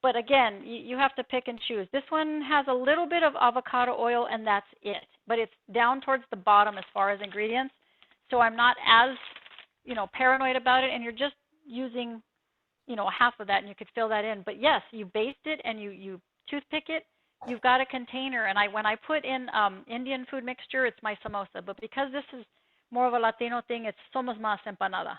But again, you have to pick and choose. This one has a little bit of avocado oil, and that's it. But it's down towards the bottom as far as ingredients. So I'm not as, paranoid about it. And you're just using, half of that, and you could fill that in. But yes, you baste it and you toothpick it. You've got a container. And when I put in Indian food mixture, it's my samosa. But because this is more of a Latino thing, it's somos más empanada.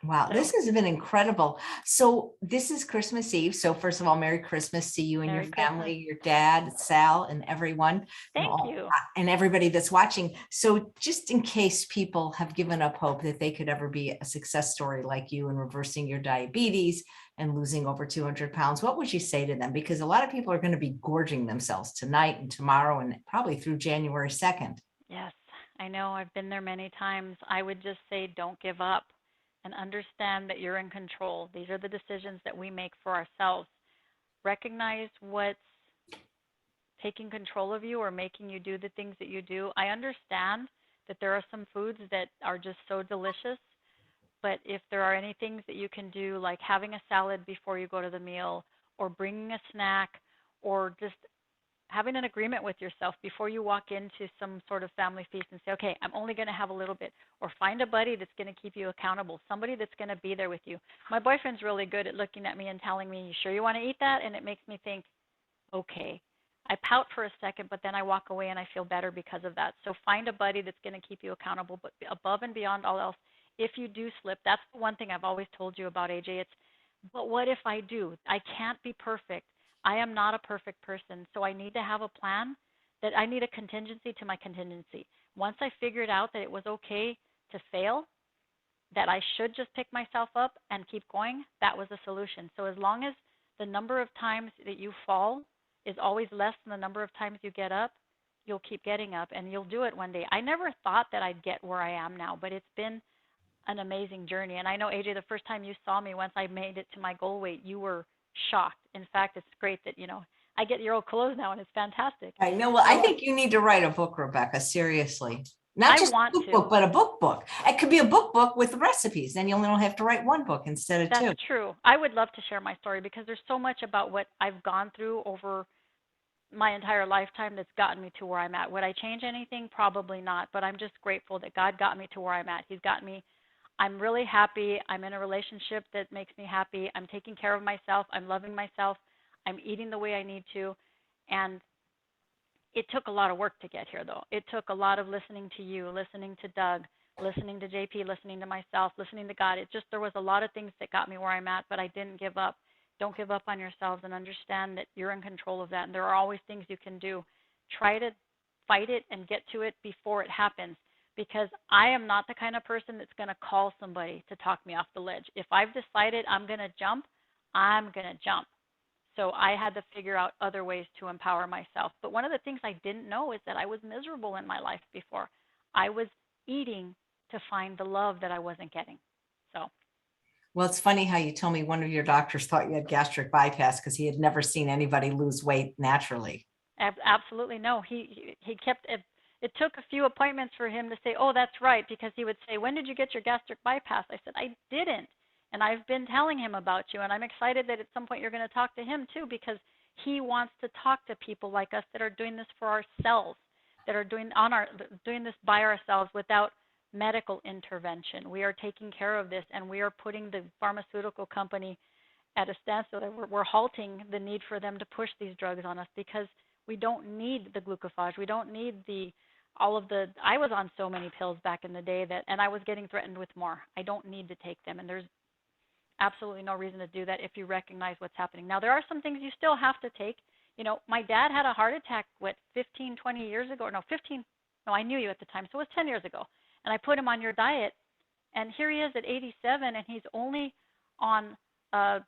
Wow, this has been incredible. So this is Christmas Eve. So first of all, Merry Christmas to you and your family, your dad, Sal, and everyone. Thank you. And everybody that's watching. So just in case people have given up hope that they could ever be a success story like you in reversing your diabetes and losing over 200 pounds, what would you say to them? Because a lot of people are going to be gorging themselves tonight and tomorrow and probably through January 2nd. Yes, I know. I've been there many times. I would just say don't give up. And understand that you're in control. These are the decisions that we make for ourselves. Recognize what's taking control of you or making you do the things that you do. I understand that there are some foods that are just so delicious, but if there are any things that you can do, like having a salad before you go to the meal, or bringing a snack, or just having an agreement with yourself before you walk into some sort of family feast and say, okay, I'm only going to have a little bit, or find a buddy that's going to keep you accountable, somebody that's going to be there with you. My boyfriend's really good at looking at me and telling me, you sure you want to eat that? And it makes me think, okay. I pout for a second, but then I walk away and I feel better because of that. So find a buddy that's going to keep you accountable, but above and beyond all else, if you do slip, that's the one thing I've always told you about, AJ. It's, but what if I do? I can't be perfect. I am not a perfect person, so I need to have a plan, that I need a contingency to my contingency. Once I figured out that it was okay to fail, that I should just pick myself up and keep going, that was the solution. So as long as the number of times that you fall is always less than the number of times you get up, you'll keep getting up and you'll do it one day. I never thought that I'd get where I am now, but it's been an amazing journey. And I know, AJ, the first time you saw me, once I made it to my goal weight, you were shocked. In fact, it's great that, I get your old clothes now and it's fantastic. I know. Well, I think you need to write a book, Rebecca, seriously. Not just a book, but a book. It could be a book with recipes. Then you only have to write one book instead of two. That's true. I would love to share my story because there's so much about what I've gone through over my entire lifetime that's gotten me to where I'm at. Would I change anything? Probably not, but I'm just grateful that God got me to where I'm at. He's got me. I'm really happy. I'm in a relationship that makes me happy. I'm taking care of myself. I'm loving myself. I'm eating the way I need to. And it took a lot of work to get here, though. It took a lot of listening to you, listening to Doug, listening to JP, listening to myself, listening to God. There was a lot of things that got me where I'm at, but I didn't give up. Don't give up on yourselves, and understand that you're in control of that. And there are always things you can do. Try to fight it and get to it before it happens, because I am not the kind of person that's going to call somebody to talk me off the ledge. If I've decided I'm going to jump, I'm going to jump. So I had to figure out other ways to empower myself. But one of the things I didn't know is that I was miserable in my life before. I was eating to find the love that I wasn't getting. So. Well, it's funny how you told me one of your doctors thought you had gastric bypass because he had never seen anybody lose weight naturally. Absolutely no. He kept it. It took a few appointments for him to say, "Oh, that's right," because he would say, "When did you get your gastric bypass?" I said, "I didn't." And I've been telling him about you, and I'm excited that at some point you're going to talk to him too, because he wants to talk to people like us that are doing this for ourselves, that are doing this by ourselves without medical intervention. We are taking care of this, and we are putting the pharmaceutical company at a standstill. We're halting the need for them to push these drugs on us, because we don't need the glucophage. We don't need I was on so many pills back in the day and I was getting threatened with more. I don't need to take them, and there's absolutely no reason to do that if you recognize what's happening. Now, there are some things you still have to take. My dad had a heart attack, 15, 20 years ago? No, 15. No, I knew you at the time, so it was 10 years ago. And I put him on your diet, and here he is at 87, and he's only on a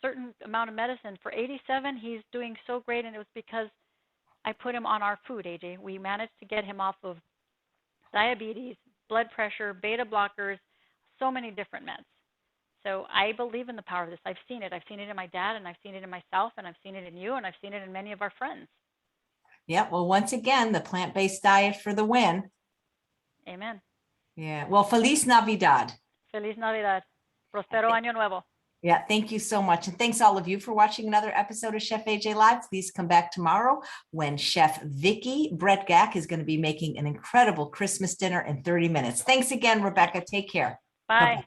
certain amount of medicine. For 87, he's doing so great, and it was because I put him on our food, AJ. We managed to get him off of diabetes, blood pressure, beta blockers, so many different meds. So I believe in the power of this. I've seen it. I've seen it in my dad, and I've seen it in myself, and I've seen it in you, and I've seen it in many of our friends. Yeah. Well, once again, the plant-based diet for the win. Amen. Yeah. Well, Feliz Navidad. Feliz Navidad. Prospero Año Nuevo. Yeah, thank you so much. And thanks all of you for watching another episode of Chef AJ Live. Please come back tomorrow when Chef Vicky Bretgak is going to be making an incredible Christmas dinner in 30 minutes. Thanks again, Rebecca. Take care. Bye. Bye-bye.